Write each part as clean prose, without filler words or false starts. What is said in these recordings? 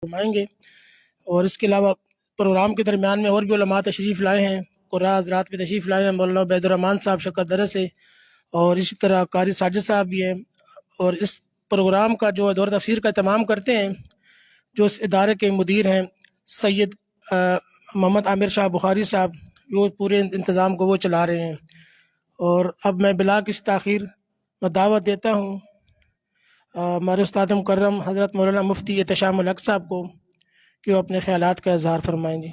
فرمائیں گے۔ اور اس کے علاوہ پروگرام کے درمیان میں اور بھی علماء تشریف لائے ہیں، قراء حضرات بھی تشریف لائے ہیں، مولانا عبید الرحمن صاحب شکر درس ہے، اور اسی طرح قاری ساجد صاحب بھی ہیں۔ اور اس پروگرام کا جو دور تفسیر کا اہتمام کرتے ہیں جو اس ادارے کے مدیر ہیں سید محمد عامر شاہ بخاری صاحب، وہ پورے انتظام کو وہ چلا رہے ہیں۔ اور اب میں بلا کسی تاخیر میں دعوت دیتا ہوں ہمارے استاد مکرم حضرت مولانا مفتی احتشام الحق صاحب کو کہ وہ اپنے خیالات کا اظہار فرمائیں گے۔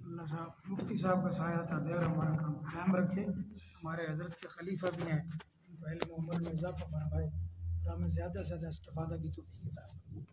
اللہ صاحب مفتی صاحب کا سایہ تھا دیر ہمارا کام قائم رکھے، ہمارے حضرت کے خلیفہ بھی ہیں، ان کو علم و عمر میں اضافہ فرمائے اور ہمیں زیادہ سے زیادہ استفادہ کی توفیق عطا فرمائے۔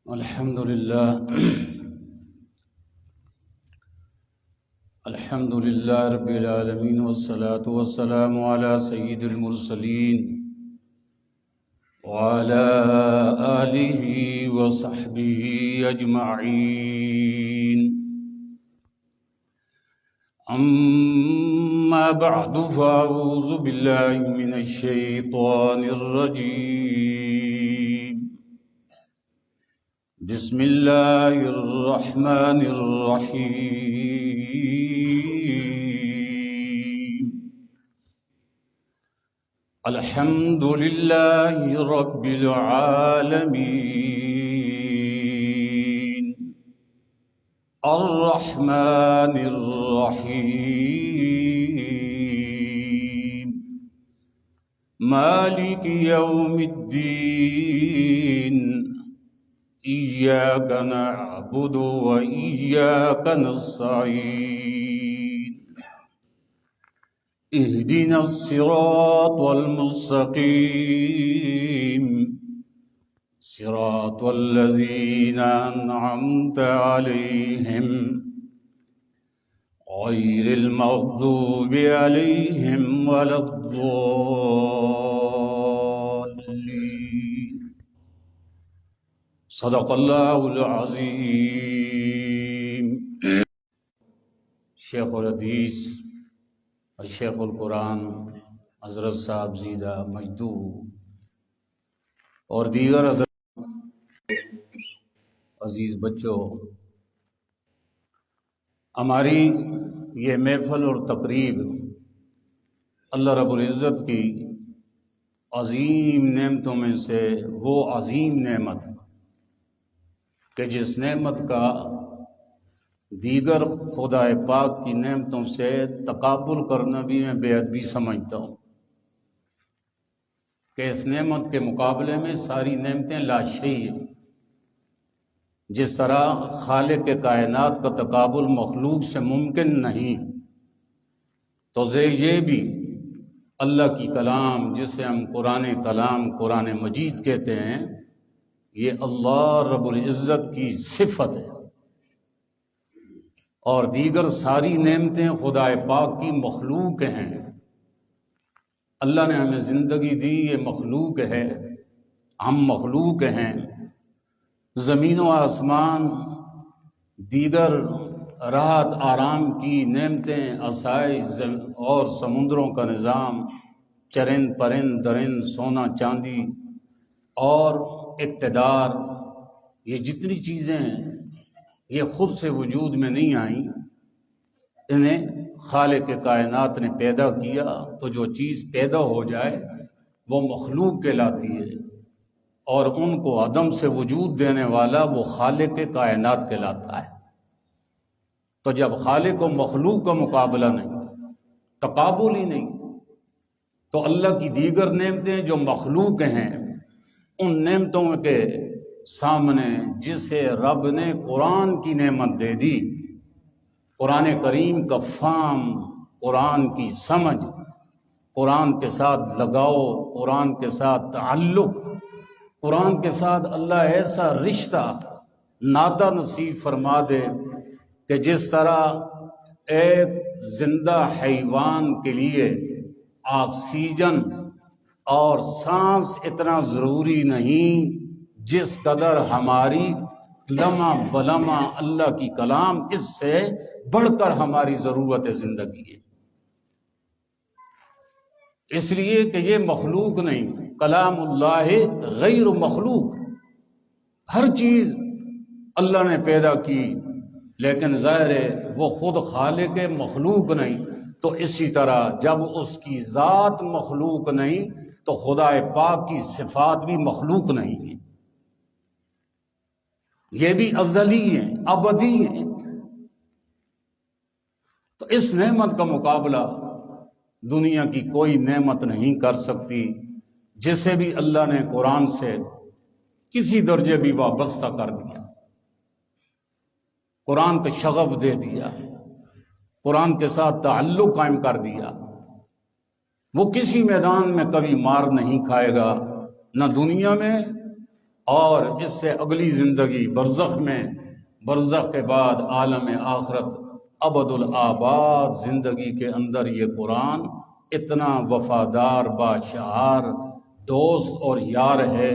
الحمد لله رب العالمين والصلاة والسلام على سيد المرسلين وعلى آله وصحبه أجمعين، أما بعد فأعوذ بالله من الشيطان الرجيم، بسم الله الرحمن الرحيم، الحمد لله رب العالمين، الرحمن الرحيم، مالك يوم الدين، إياك نعبد وإياك نستعين، اهدنا الصراط المستقيم، صراط الذين أنعمت عليهم غير المغضوب عليهم ولا الضالين، صدق الله العظيم۔ شیخ الحدیث شیخ القرآن حضرت صاحب زیدہ مجدو اور دیگر حضرت، عزیز بچوں، ہماری یہ محفل اور تقریب اللہ رب العزت کی عظیم نعمتوں میں سے وہ عظیم نعمت کہ جس نعمت کا دیگر خدا پاک کی نعمتوں سے تقابل کرنا بھی میں بے ادبی سمجھتا ہوں کہ اس نعمت کے مقابلے میں ساری نعمتیں لاشیء ہیں۔ جس طرح خالق کائنات کا تقابل مخلوق سے ممکن نہیں، تو یہ بھی اللہ کی کلام جسے ہم قرآن کلام قرآن مجید کہتے ہیں، یہ اللہ رب العزت کی صفت ہے، اور دیگر ساری نعمتیں خدا پاک کی مخلوق ہیں۔ اللہ نے ہمیں زندگی دی، یہ مخلوق ہے، ہم مخلوق ہیں۔ زمین و آسمان، دیگر راحت آرام کی نعمتیں، آسائش اور سمندروں کا نظام، چرند پرند درند، سونا چاندی اور اقتدار، یہ جتنی چیزیں ہیں یہ خود سے وجود میں نہیں آئیں، انہیں خالق کائنات نے پیدا کیا۔ تو جو چیز پیدا ہو جائے وہ مخلوق کہلاتی ہے، اور ان کو عدم سے وجود دینے والا وہ خالق کائنات کہلاتا ہے۔ تو جب خالق و مخلوق کا مقابلہ نہیں تقابل ہی نہیں۔ تو اللہ کی دیگر نعمتیں جو مخلوق ہیں، ان نعمتوں کے سامنے جسے رب نے قرآن کی نعمت دے دی، قرآن کریم کا فہم، قرآن کی سمجھ، قرآن کے ساتھ لگاؤ، قرآن کے ساتھ تعلق، قرآن کے ساتھ اللہ ایسا رشتہ ناطہ نصیب فرما دے کہ جس طرح ایک زندہ حیوان کے لیے آکسیجن اور سانس اتنا ضروری نہیں جس قدر ہماری لمحہ بلمحہ اللہ کی کلام اس سے بڑھ کر ہماری ضرورت زندگی ہے۔ اس لیے کہ یہ مخلوق نہیں، کلام اللہ غیر مخلوق، ہر چیز اللہ نے پیدا کی، لیکن ظاہر ہے وہ خود خالق مخلوق نہیں۔ تو اسی طرح جب اس کی ذات مخلوق نہیں تو خدا پاک کی صفات بھی مخلوق نہیں ہیں، یہ بھی ازلی ہیں، ابدی ہیں۔ تو اس نعمت کا مقابلہ دنیا کی کوئی نعمت نہیں کر سکتی، جسے بھی اللہ نے قرآن سے کسی درجے بھی وابستہ کر دیا، قرآن کا شغف دے دیا، قرآن کے ساتھ تعلق قائم کر دیا، وہ کسی میدان میں کبھی مار نہیں کھائے گا، نہ دنیا میں اور اس سے اگلی زندگی برزخ میں، برزخ کے بعد عالم آخرت ابد الآباد زندگی کے اندر یہ قرآن اتنا وفادار باشعار دوست اور یار ہے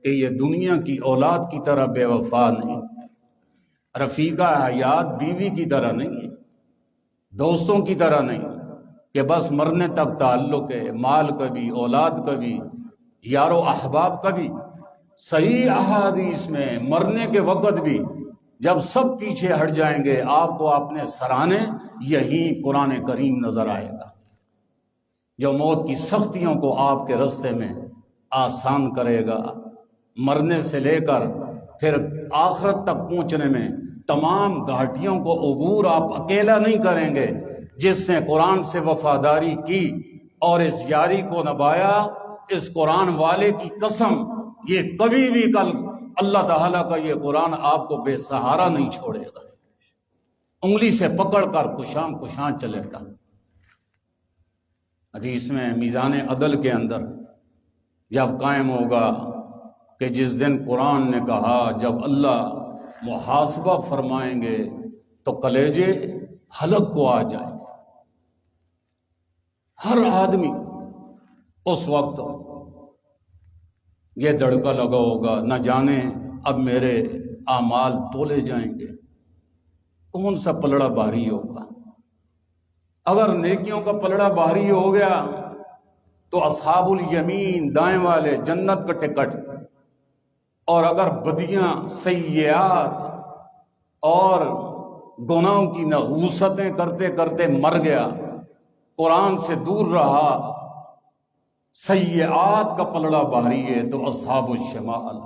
کہ یہ دنیا کی اولاد کی طرح بے وفا نہیں، رفیقہ حیات بیوی کی طرح نہیں ہے، دوستوں کی طرح نہیں کہ بس مرنے تک تعلق ہے، مال کا بھی، اولاد کا بھی، یار و احباب کا بھی۔ صحیح احادیث میں مرنے کے وقت بھی جب سب پیچھے ہٹ جائیں گے آپ کو اپنے سرانے یہی قرآن کریم نظر آئے گا، جو موت کی سختیوں کو آپ کے راستے میں آسان کرے گا۔ مرنے سے لے کر پھر آخرت تک پہنچنے میں تمام گھاٹیوں کو عبور آپ اکیلا نہیں کریں گے، جس نے قرآن سے وفاداری کی اور اس یاری کو نبھایا، اس قرآن والے کی قسم یہ کبھی بھی کل اللہ تعالیٰ کا یہ قرآن آپ کو بے سہارا نہیں چھوڑے گا، انگلی سے پکڑ کر کشان کشان چلے گا۔ حدیث میں میزان عدل کے اندر جب قائم ہوگا کہ جس دن قرآن نے کہا جب اللہ محاسبہ فرمائیں گے تو کلیجے حلق کو آ جائیں گے، ہر آدمی اس وقت یہ دڑکا لگا ہوگا، نہ جانے اب میرے اعمال تولے جائیں گے، کون سا پلڑا بھاری ہوگا۔ اگر نیکیوں کا پلڑا بھاری ہو گیا تو اصحاب الیمین دائیں والے جنت کا ٹکٹ، اور اگر بدیاں سیئات اور گناہوں کی نحوستیں کرتے کرتے مر گیا، قرآن سے دور رہا، سیئات کا پلڑا بھاری ہے تو اصحاب الشمال،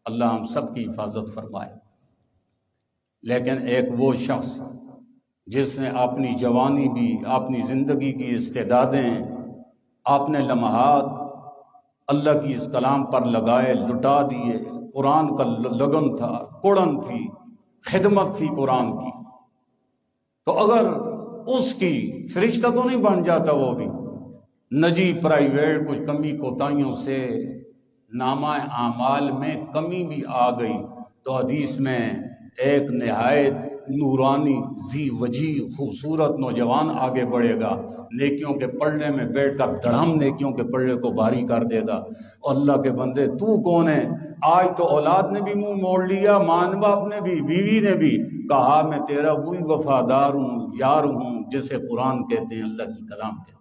اللہ ہم سب کی حفاظت فرمائے۔ لیکن ایک وہ شخص جس نے اپنی جوانی بھی، اپنی زندگی کی استعدادیں، اپنے لمحات اللہ کی اس کلام پر لگائے، لٹا دیے، قرآن کا لگن تھا، کڑن تھی، خدمت تھی قرآن کی، تو اگر اس کی فرشتہ تو نہیں بن جاتا وہ بھی نجی پرائیویٹ کچھ کمی کوتاہیوں سے نامہ اعمال میں کمی بھی آ گئی تو حدیث میں ایک نہایت نورانی ذی وجی خوبصورت نوجوان آگے بڑھے گا، نیکیوں کے پلڑے میں بیٹھ کر دڑہم نیکیوں کے پلڑے کو بھاری کر دے گا۔ اور اللہ کے بندے تو کون ہے؟ آج تو اولاد نے بھی منہ موڑ لیا، ماں باپ نے بھی، بیوی نے بھی کہا میں تیرا وہی وفادار ہوں، یار ہوں جسے قرآن کہتے ہیں، اللہ کی کلام کہتے ہیں۔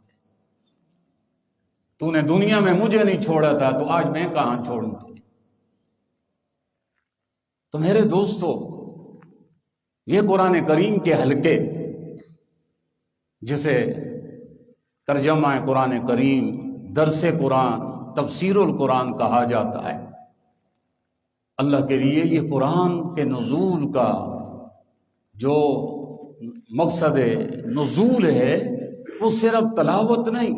تو نے دنیا میں مجھے نہیں چھوڑا تھا تو آج میں کہاں چھوڑوں تجھے؟ تو میرے دوستو، یہ قرآن کریم کے حلقے جسے ترجمہ قرآن کریم، درس قرآن، تفسیر القرآن کہا جاتا ہے، اللہ کے لیے یہ قرآن کے نزول کا جو مقصد نزول ہے وہ صرف تلاوت نہیں،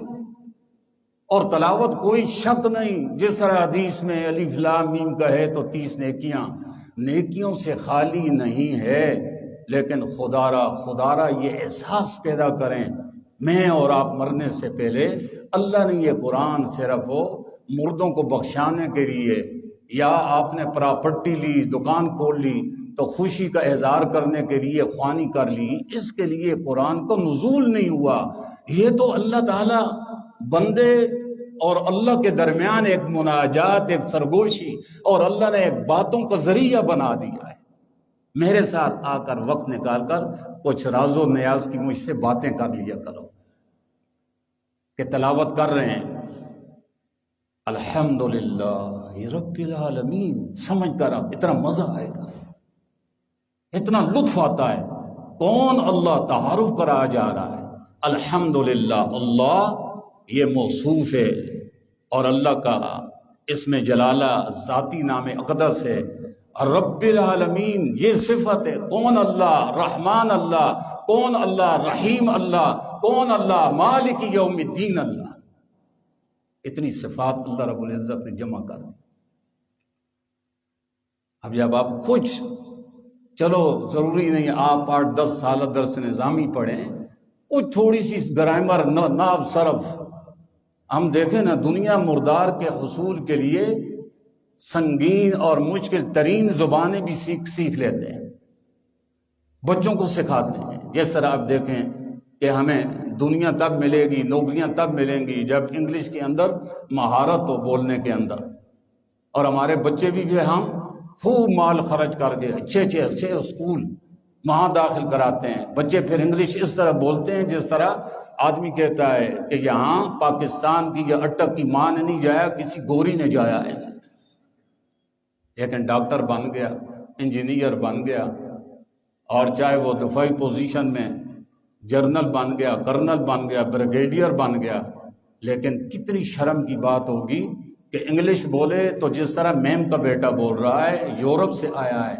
اور تلاوت کوئی شک نہیں، جس طرح حدیث میں الف لام میم کا ہے تو 30 نیکیاں، نیکیوں سے خالی نہیں ہے، لیکن خدارا یہ احساس پیدا کریں میں اور آپ مرنے سے پہلے اللہ نے یہ قرآن صرف وہ مردوں کو بخشانے کے لیے، یا آپ نے پراپرٹی لی، دکان کھول لی تو خوشی کا اظہار کرنے کے لیے خوانی کر لی، اس کے لیے قرآن کو نزول نہیں ہوا۔ یہ تو اللہ تعالیٰ بندے اور اللہ کے درمیان ایک مناجات، ایک سرگوشی، اور اللہ نے ایک باتوں کا ذریعہ بنا دیا ہے۔ میرے ساتھ آ کر وقت نکال کر کچھ راز و نیاز کی مجھ سے باتیں کر لیا کرو کہ تلاوت کر رہے ہیں الحمدللہ رب العالمین، سمجھ کر اب اتنا مزہ آئے گا، اتنا لطف آتا ہے۔ کون اللہ تعارف کرا جا رہا ہے، الحمدللہ، اللہ یہ موصوف ہے، اور اللہ کا اسم جلالہ ذاتی نام اقدس ہے، رب العالمین یہ صفت ہے۔ کون اللہ؟ رحمان اللہ۔ کون اللہ؟ رحیم اللہ۔ کون اللہ؟ مالک یوم الدین اللہ۔ اتنی صفات اللہ رب العزت نے جمع کر دی۔ اب جب آپ کچھ، چلو ضروری نہیں آپ 8-10 سال درس نظامی پڑھیں، کچھ تھوڑی سی گرامر، نحو، صرف ہم دیکھیں نا، دنیا مردار کے حصول کے لیے سنگین اور مشکل ترین زبانیں بھی سیکھ لیتے ہیں، بچوں کو سکھاتے ہیں۔ جس طرح آپ دیکھیں کہ ہمیں دنیا تب ملے گی، نوکریاں تب ملیں گی جب انگلش کے اندر مہارت ہو بولنے کے اندر، اور ہمارے بچے بھی ہم خوب مال خرچ کر کے اچھے اسکول وہاں داخل کراتے ہیں، بچے پھر انگلش اس طرح بولتے ہیں جس طرح آدمی کہتا ہے کہ یہاں پاکستان کی یا اٹک کی ماں نے نہیں جایا، کسی گوری نے جایا ایسے۔ لیکن ڈاکٹر بن گیا، انجینئر بن گیا، اور چاہے وہ دفاعی پوزیشن میں جنرل بن گیا، کرنل بن گیا، بریگیڈیئر بن گیا، لیکن کتنی شرم کی بات ہوگی کہ انگلش بولے تو جس طرح میم کا بیٹا بول رہا ہے، یورپ سے آیا ہے،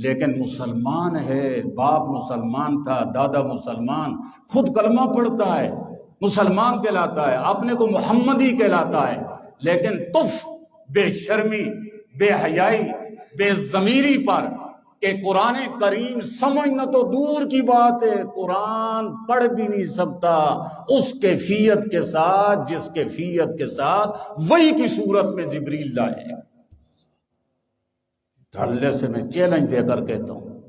لیکن مسلمان ہے، باپ مسلمان تھا، دادا مسلمان، خود کلمہ پڑھتا ہے، مسلمان کہلاتا ہے، اپنے کو محمدی کہلاتا ہے، لیکن بے شرمی، بے حیائی، بے ضمیری پر کہ قرآن کریم سمجھنا تو دور کی بات ہے، قرآن پڑھ بھی نہیں سکتا اس کیفیت کے ساتھ جس کیفیت کے ساتھ وحی کی صورت میں جبریل لائے۔ دھڑلے سے میں چیلنج دے کر کہتا ہوں،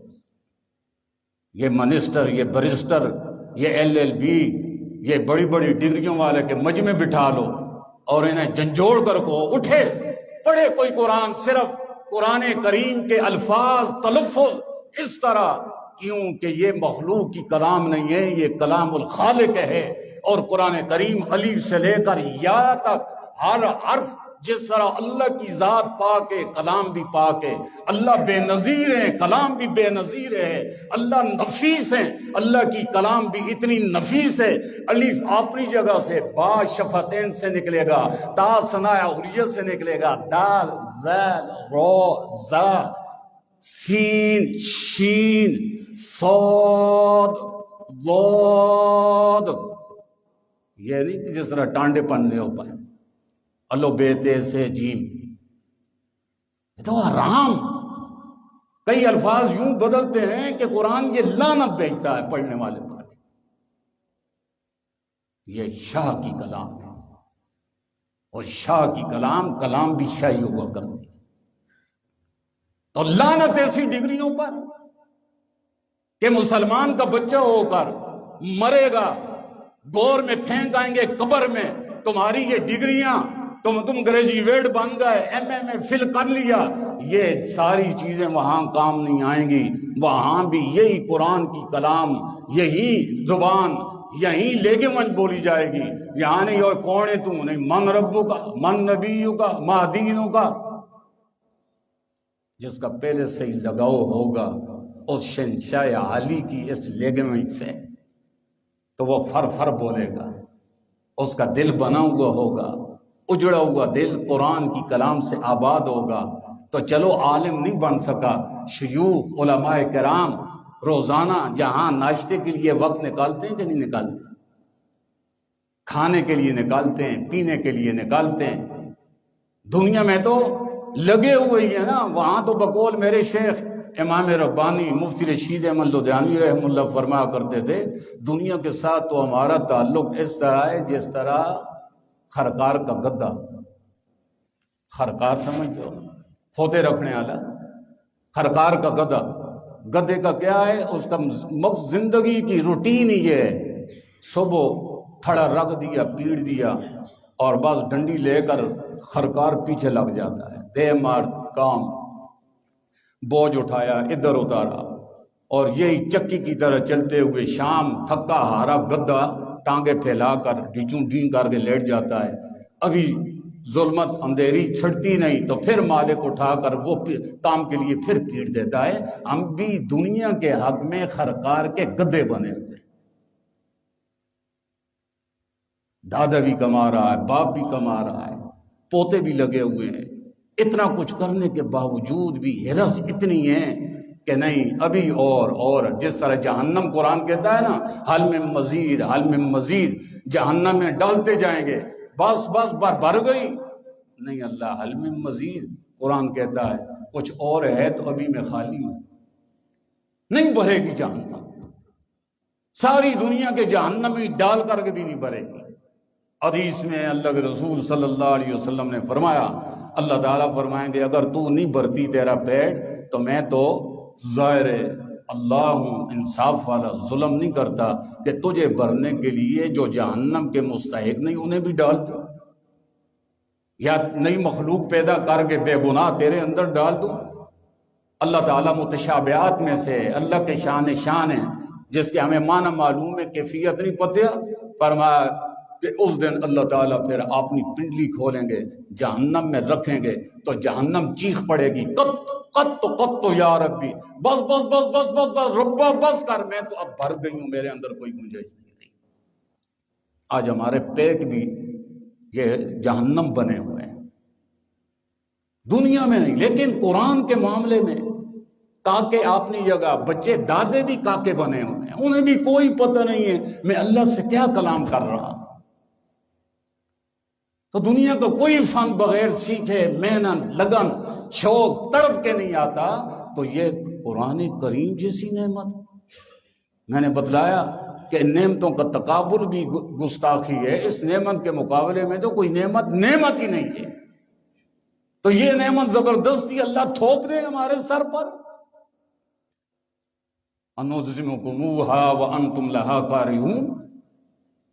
یہ منسٹر، یہ برسٹر، یہ LLB، یہ بڑی بڑی ڈگریوں والے کے مجمع بٹھا لو اور انہیں جھنجھوڑ کر کو اٹھے، پڑھے کوئی قرآن، صرف قرآن کریم کے الفاظ، تلفظ اس طرح، کیونکہ یہ مخلوق کی کلام نہیں ہے، یہ کلام الخالق ہے، اور قرآن کریم الف سے لے کر یا تک ہر حرف جس طرح اللہ کی ذات پاک ہے، کلام بھی پاک ہے، اللہ بے نظیر ہے، کلام بھی بے نظیر ہے، اللہ نفیس ہے، اللہ کی کلام بھی اتنی نفیس ہے۔ الف اپنی جگہ سے، با شفتین سے نکلے گا، تا ثناء حریت سے نکلے گا، دال، ذال، را، زا، سین، شین، صاد، ضاد، یہ نہیں کہ جس طرح ٹانڈے پڑھنے ہو پائے، الو بیتے سے جیم، یہ تو حرام۔ کئی الفاظ یوں بدلتے ہیں کہ قرآن یہ لعنت بھیجتا ہے پڑھنے والے پر۔ یہ شاہ کی کلام ہے، اور شاہ کی کلام بھی شاہی ہوا کرتی ہے، تو لعنت ایسی ڈگریوں پر کہ مسلمان کا بچہ ہو کر مرے گا، گور میں پھینک آئیں گے قبر میں، تمہاری یہ ڈگریاں، تم گریجویٹ بن گئے، ایم اے فل کر لیا، یہ ساری چیزیں وہاں کام نہیں آئیں گی۔ وہاں بھی یہی قرآن کی کلام، یہی زبان، یہی لیگمنٹ بولی جائے گی۔ یہاں نہیں اور کون ہے تو نہیں، من ربو کا، من نبیوں کا، ما دینوں کا، جس کا پہلے سے ہی لگاؤ ہوگا اس شہنشاہ عالی کی اس لیگمنٹ سے، تو وہ فر فر بولے گا، اس کا دل بنا ہوا ہوگا، اجڑا ہوا دل قرآن کی کلام سے آباد ہوگا۔ تو چلو عالم نہیں بن سکا، شیوخ، علماء کرام روزانہ جہاں ناشتے کے لیے وقت نکالتے ہیں کہ نہیں نکالتے؟ کھانے کے لیے نکالتے ہیں، پینے کے لیے نکالتے ہیں. دنیا میں تو لگے ہوئے ہی ہیں نا. وہاں تو بقول میرے شیخ امام ربانی مفتی رشید احمد لدھیانوی رحمہ اللہ فرمایا کرتے تھے، دنیا کے ساتھ تو ہمارا تعلق اس طرح ہے جس طرح خرکار کا گدا. خرکار سمجھتے ہو؟ کھوتے رکھنے والا خرکار کا گدا. گدے کا کیا ہے؟ اس کا زندگی کی روٹین ہی یہ ہے، صبح تھڑا رکھ دیا، پیڑ دیا، اور بس ڈنڈی لے کر خرکار پیچھے لگ جاتا ہے. دے مار کام، بوجھ اٹھایا، ادھر اتارا، اور یہی چکی کی طرح چلتے ہوئے شام تھکا ہارا گدا ٹانگیں پھیلا کر ڈیچوں ڈین کر کے لیٹ جاتا ہے. ابھی ظلمت اندھیری چھڑتی نہیں تو پھر مالک اٹھا کر وہ کام کے لیے پھر پیٹ دیتا ہے. ہم بھی دنیا کے حق میں خرکار کے گدے بنے ہوئے. دادا بھی کما رہا ہے، باپ بھی کما رہا ہے، پوتے بھی لگے ہوئے ہیں. اتنا کچھ کرنے کے باوجود بھی ہرس اتنی ہے کہ نہیں ابھی اور جس طرح جہنم قرآن کہتا ہے نا، حل میں مزید، حل میں مزید، جہنم میں ڈالتے جائیں گے، بس بھر گئی. نہیں، اللہ حل میں مزید قرآن کہتا ہے کچھ اور ہے تو ابھی میں خالی ہوں. نہیں بھرے گی جہنم، ساری دنیا کے جہنم میں ڈال کر کے بھی نہیں بھرے گی. حدیث میں اللہ کے رسول صلی اللہ علیہ وسلم نے فرمایا، اللہ تعالیٰ فرمائیں گے اگر تو نہیں بھرتی تیرا پیٹ تو میں تو ظاہر اللہ ہوں، انصاف والا، ظلم نہیں کرتا کہ تجھے بھرنے کے لیے جو جہنم کے مستحق نہیں انہیں بھی ڈال دوں، یا نئی مخلوق پیدا کر کے بے گناہ تیرے اندر ڈال دوں. اللہ تعالیٰ متشابہات میں سے اللہ کے شان ہے جس کے ہمیں معنی معلوم ہے، کیفیت نہیں پتہ. فرمایا کہ اس دن اللہ تعالیٰ پھر اپنی پنڈلی کھولیں گے، جہنم میں رکھیں گے تو جہنم چیخ پڑے گی، قط یا ربی، بس بس بس بس بس بس ربا بس کر، میں تو اب بھر گئی ہوں، میرے اندر کوئی گنجائش نہیں رہی. آج ہمارے پیٹ بھی یہ جہنم بنے ہوئے ہیں، دنیا میں نہیں، لیکن قرآن کے معاملے میں کاکے اپنی جگہ، بچے دادے بھی کاکے بنے ہوئے ہیں، انہیں بھی کوئی پتہ نہیں ہے میں اللہ سے کیا کلام کر رہا ہوں. تو دنیا کا کوئی فن بغیر سیکھے، محنت، لگن، شوق، تڑپ کے نہیں آتا. تو یہ قرآن کریم جیسی نعمت، میں نے بتلایا کہ نعمتوں کا تقابل بھی گستاخی ہے. اس نعمت کے مقابلے میں تو کوئی نعمت ہی نہیں ہے. تو یہ نعمت زبردستی اللہ تھوپ دے ہمارے سر پر. انُزِمُكُمُوهَا وَأَنْتُمْ لَهَا كَارِهُونَ،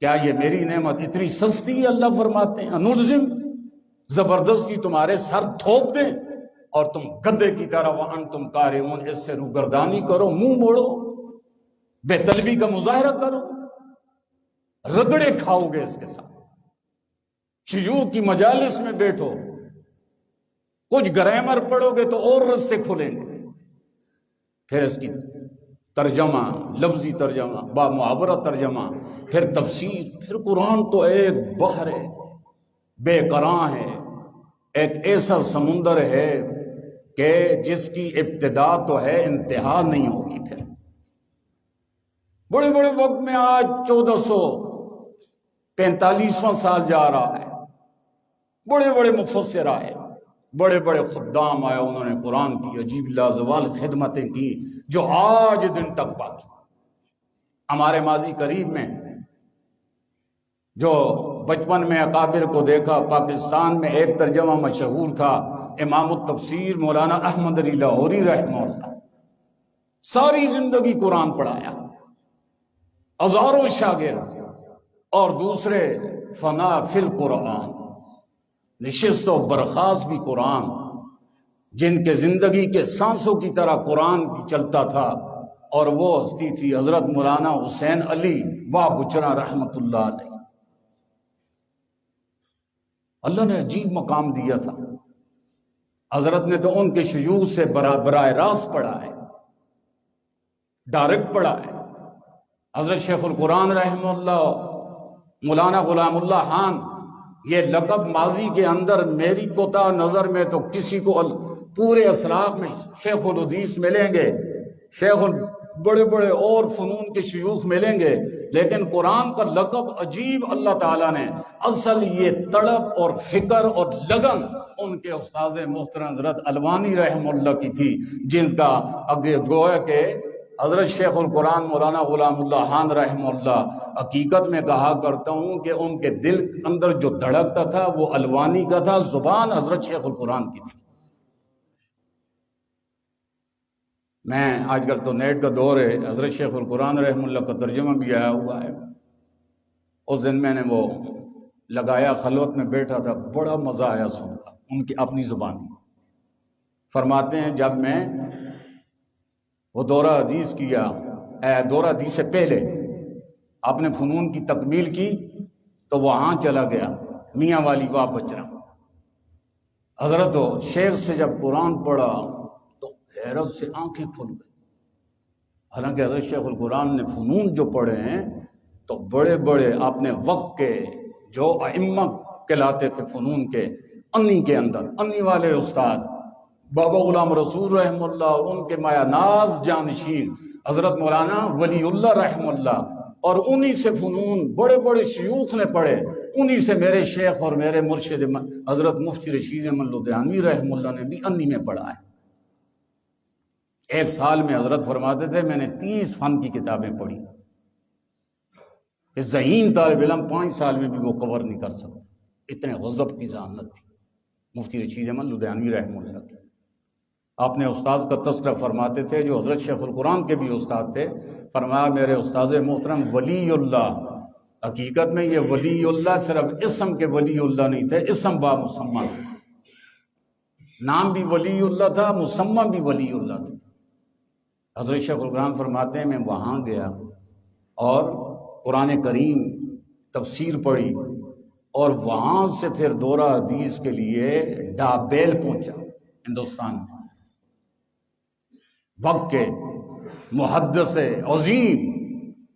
کیا یہ میری نعمت اتنی سستی ہے؟ اللہ فرماتے ہیں انُزِم، زبردستی تمہارے سر تھوپ دیں اور تم گدے کی طرح وَأَنْتُمْ كَارِهُونَ اس سے روگردانی کرو، منہ موڑو، بے طلبی کا مظاہرہ کرو، رگڑے کھاؤ گے اس کے ساتھ. شیوخ کی مجالس میں بیٹھو، کچھ گرامر پڑھو گے تو اور رستے کھلیں گے. پھر اس کی ترجمہ، لفظی ترجمہ، با محاورہ ترجمہ، پھر تفسیر. پھر قرآن تو ایک بحر ہے، بے قراں ہے، ایک ایسا سمندر ہے کہ جس کی ابتدا تو ہے، انتہا نہیں ہوگی. پھر بڑے بڑے وقت میں آج 1445واں سال جا رہا ہے، بڑے بڑے مفسر آئے، بڑے بڑے خدام آئے، انہوں نے قرآن کی عجیب لازوال خدمتیں کی جو آج دن تک باقی. ہمارے ماضی قریب میں جو بچپن میں اکابر کو دیکھا، پاکستان میں ایک ترجمہ مشہور تھا، امام التفسیر مولانا احمد علی لاہوری رحمہ اللہ، ساری زندگی قرآن پڑھایا، ہزاروں شاگرد، اور دوسرے فنا فی القرآن، نشست و برخاست بھی قرآن، جن کے زندگی کے سانسوں کی طرح قرآن کی چلتا تھا. اور وہ ہستی تھی حضرت مولانا حسین علی وا بچرا رحمت اللہ علیہ. اللہ نے عجیب مقام دیا تھا. حضرت نے تو ان کے شیوخ سے براہ راست پڑھا ہے، ڈائریکٹ پڑھا ہے. حضرت شیخ القرآن رحمہ اللہ مولانا غلام اللہ خان، یہ لقب ماضی کے اندر میری کوتاہ نظر میں تو کسی کو پورے اسلاف میں شیخ الحدیث ملیں گے، شیخ بڑے بڑے اور فنون کے شیوخ ملیں گے، لیکن قرآن کا لقب عجیب اللہ تعالیٰ نے، اصل یہ تڑپ اور فکر اور لگن ان کے استاذ محترم حضرت الوانی رحمہ اللہ کی تھی، جس کا اگے گویا کہ حضرت شیخ القرآن مولانا غلام اللہ خان رحمہ اللہ حقیقت میں کہا کرتا ہوں کہ ان کے دل اندر جو دھڑکتا تھا وہ الوانی کا تھا، زبان حضرت شیخ القرآن کی تھی۔ میں آج کل تو نیٹ کا دور ہے، حضرت شیخ القرآن رحمہ اللہ کا ترجمہ بھی آیا ہوا ہے، اس دن میں نے وہ لگایا، خلوت میں بیٹھا تھا، بڑا مزہ آیا سن کر ان کی اپنی زبان میں۔ فرماتے ہیں جب میں وہ دورہ حدیث کیا، دورہ حدیث سے پہلے آپ نے فنون کی تکمیل کی تو وہاں چلا گیا میاں والی کو آپ بچرا، حضرت شیخ سے جب قرآن پڑھا تو حیرت سے آنکھیں کھل گئی۔ حالانکہ حضرت شیخ القرآن نے فنون جو پڑھے ہیں تو بڑے بڑے اپنے وقت کے جو ائمہ کہلاتے تھے فنون کے، انی کے اندر انی والے استاد بابا غلام رسول رحمہ اللہ اور ان کے مایا ناز جانشین حضرت مولانا ولی اللہ رحمہ اللہ، اور انہی سے فنون بڑے بڑے شیوخ نے پڑھے، انہی سے میرے شیخ اور میرے مرشد حضرت مفتی رشید احمد لدھیانوی رحمہ اللہ نے بھی انی میں پڑھا ہے۔ ایک سال میں حضرت فرماتے تھے میں نے 30 فن کی کتابیں پڑھی، اس ذہین طالب علم 5 سال میں بھی وہ کور نہیں کر سکتا، اتنے غضب کی ذہانت تھی مفتی رشید احمد لدھیانوی رحمہ اللہ کی۔ اپنے استاذ کا تذکرہ فرماتے تھے جو حضرت شیخ القرآن کے بھی استاد تھے، فرمایا میرے استاذ محترم ولی اللہ، حقیقت میں یہ ولی اللہ صرف اسم کے ولی اللہ نہیں تھے، اسم با مسمہ تھے، نام بھی ولی اللہ تھا، مسمہ بھی ولی اللہ تھا۔ حضرت شیخ القرآن فرماتے ہیں میں وہاں گیا اور قرآن کریم تفسیر پڑھی، اور وہاں سے پھر دورہ حدیث کے لیے ڈابیل پہنچا ہندوستان میں۔ وقت کے محدث عظیم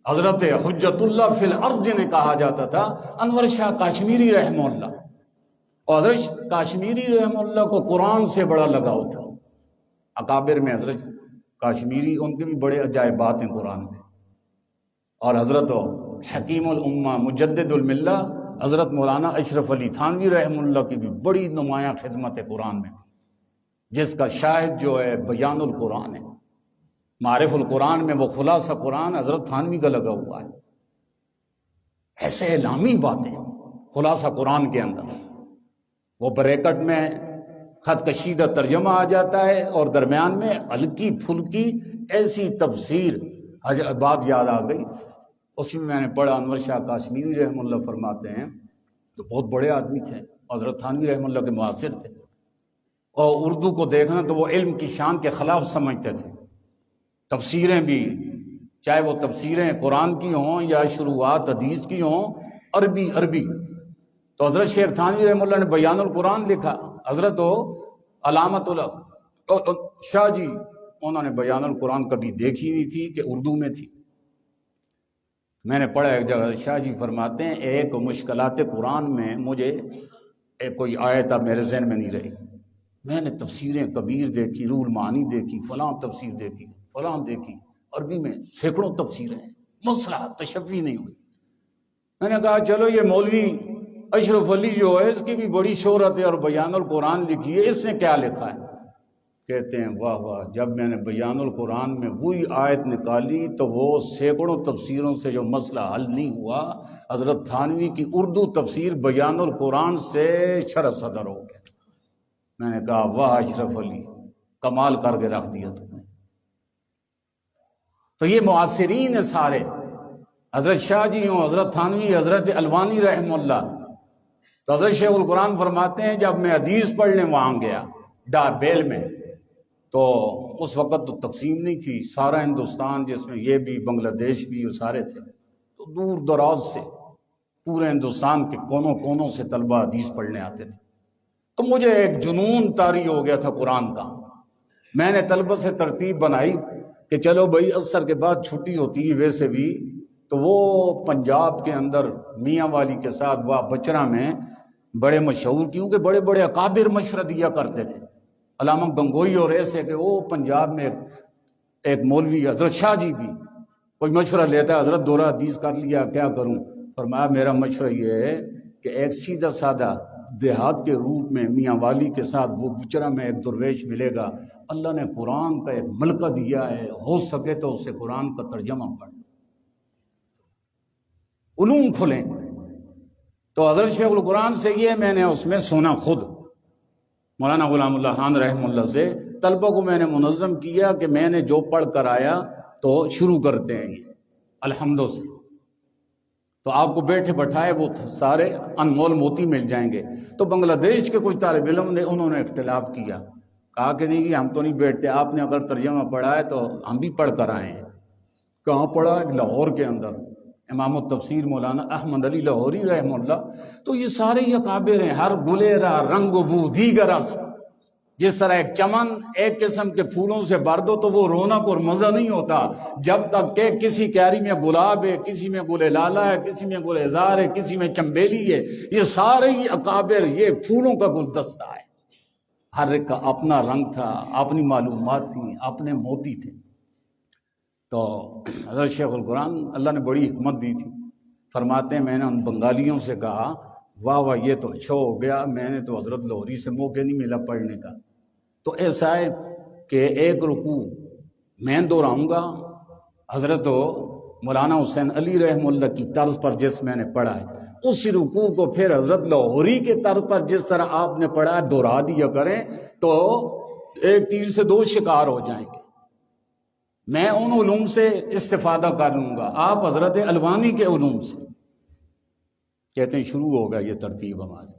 حضرت حجت اللہ فی الارض جنہیں کہا جاتا تھا انور شاہ کاشمیری رحمہ اللہ، اور حضرت کاشمیری رحمہ اللہ کو قرآن سے بڑا لگاؤ تھا۔ اکابر میں حضرت کاشمیری ان کے بھی بڑے عجائبات ہیں قرآن میں، اور حضرت حکیم الامہ مجدد الملہ حضرت مولانا اشرف علی تھانوی رحمہ اللہ کی بھی بڑی نمایاں خدمت ہے قرآن میں، جس کا شاہد جو ہے بیان القرآن ہے، معرف القرآن میں وہ خلاصہ قرآن حضرت تھانوی کا لگا ہوا ہے۔ ایسے اعلامی باتیں خلاصہ قرآن کے اندر، وہ بریکٹ میں خط کشیدہ ترجمہ آ جاتا ہے اور درمیان میں ہلکی پھلکی ایسی تفسیر، بات یاد آ گئی، اس میں نے پڑھا انور شاہ کاشمیری رحمہ اللہ فرماتے ہیں تو بہت بڑے آدمی تھے، حضرت تھانوی رحمہ اللہ کے معاصر تھے، اور اردو کو دیکھنا تو وہ علم کی شان کے خلاف سمجھتے تھے۔ تفسیریں بھی، چاہے وہ تفسیریں قرآن کی ہوں یا شروعات حدیث کی ہوں، عربی تو حضرت شیخ تھانوی رحمہ اللہ نے بیان القرآن لکھا، حضرت علامت شاہ جی انہوں نے بیان القرآن کبھی دیکھی نہیں تھی کہ اردو میں تھی۔ میں نے پڑھا ایک جگہ شاہ جی فرماتے ہیں ایک مشکلات قرآن میں مجھے کوئی آیت اب میرے ذہن میں نہیں رہی، میں نے تفسیریں کبیر دیکھی، روح المعانی دیکھی، فلاں تفسیر دیکھی، فلاں دیکھی، عربی میں سینکڑوں تفسیریں ہیں، مسئلہ تشفی نہیں ہوئی۔ میں نے کہا چلو یہ مولوی اشرف علی جو ہے اس کی بھی بڑی شہرت ہے اور بیان القرآن لکھی ہے، اس نے کیا لکھا ہے؟ کہتے ہیں واہ واہ، جب میں نے بیان القرآن میں وہی آیت نکالی تو وہ سینکڑوں تفسیروں سے جو مسئلہ حل نہیں ہوا، حضرت تھانوی کی اردو تفسیر بیان القرآن سے شرح صدر ہو گیا۔ میں نے کہا واہ اشرف علی، کمال کر کے رکھ دیا تم نے۔ تو یہ معاصرین ہیں سارے، حضرت شاہ جی ہوں، حضرت تھانوی، حضرت الوانی رحمہ اللہ۔ تو حضرت شیخ القرآن فرماتے ہیں جب میں حدیث پڑھنے وہاں گیا ڈابیل میں، تو اس وقت تو تقسیم نہیں تھی، سارا ہندوستان جس میں یہ بھی بنگلہ دیش بھی وہ سارے تھے، تو دور دراز سے پورے ہندوستان کے کونوں کونوں سے طلبہ حدیث پڑھنے آتے تھے۔ تو مجھے ایک جنون طاری ہو گیا تھا قرآن کا۔ میں نے طلبہ سے ترتیب بنائی کہ چلو بھائی عصر کے بعد چھٹی ہوتی ہے ویسے بھی، تو وہ پنجاب کے اندر میاں والی کے ساتھ وہ بچرا میں بڑے مشہور، کیونکہ بڑے بڑے اکابر مشورہ دیا کرتے تھے، علامہ گنگوئی اور ایسے کہ وہ پنجاب میں ایک مولوی حضرت شاہ جی بھی کوئی مشورہ لیتا ہے حضرت دورہ حدیث کر لیا کیا کروں؟ فرمایا میرا مشورہ یہ ہے کہ ایک سیدھا سادہ دیہات کے روپ میں میاں والی کے ساتھ وہ گجرا میں ایک درویش ملے گا، اللہ نے قرآن کا ایک ملکہ دیا ہے، ہو سکے تو اس سے قرآن کا ترجمہ پڑھ، علوم کھلیں۔ تو حضرت شیخ القرآن سے یہ میں نے اس میں سنا، خود مولانا غلام اللہ خان رحمہ اللہ سے طلبہ کو میں نے منظم کیا کہ میں نے جو پڑھ کر آیا تو شروع کرتے ہیں یہ الحمدو سے، تو آپ کو بیٹھے بٹھائے وہ سارے انمول موتی مل جائیں گے۔ تو بنگلہ دیش کے کچھ طالب علم نے انہوں نے اختلاف کیا، کہا کہ نہیں جی ہم تو نہیں بیٹھتے، آپ نے اگر ترجمہ پڑھا ہے تو ہم بھی پڑھ کر آئے ہیں۔ کہاں پڑھا؟ لاہور کے اندر امام التفسیر مولانا احمد علی لاہوری رحمہ اللہ۔ تو یہ سارے یہ اکابر ہیں، ہر گلیرا رنگ و بو دیگر است۔ جس طرح ایک چمن ایک قسم کے پھولوں سے بھر دو تو وہ رونق اور مزہ نہیں ہوتا جب تک کہ کسی کیاری میں گلاب ہے، کسی میں گل لالا ہے، کسی میں گل ہزار ہے، کسی میں چمبیلی ہے۔ یہ سارے ہی اکابر یہ پھولوں کا گلدستہ ہے، ہر ایک کا اپنا رنگ تھا، اپنی معلومات تھیں، اپنے موتی تھے۔ تو حضرت شیخ القرآن اللہ نے بڑی حکمت دی تھی، فرماتے ہیں میں نے ان بنگالیوں سے کہا واہ واہ یہ تو اچھا ہو گیا، میں نے تو حضرت لاہوری سے موقع نہیں ملا پڑھنے کا۔ تو ایسا ہے کہ ایک رکوع میں دہراؤں گا حضرت مولانا حسین علی رحمہ اللہ کی طرز پر جس میں نے پڑھا ہے، اسی رکوع کو پھر حضرت لاہوری کے طرز پر جس طرح آپ نے پڑھا ہے دہرا دیا کریں تو ایک تیر سے دو شکار ہو جائیں گے۔ میں ان علوم سے استفادہ کر لوں گا، آپ حضرت الوانی کے علوم سے۔ کہتے ہیں شروع ہوگا یہ ترتیب ہمارے،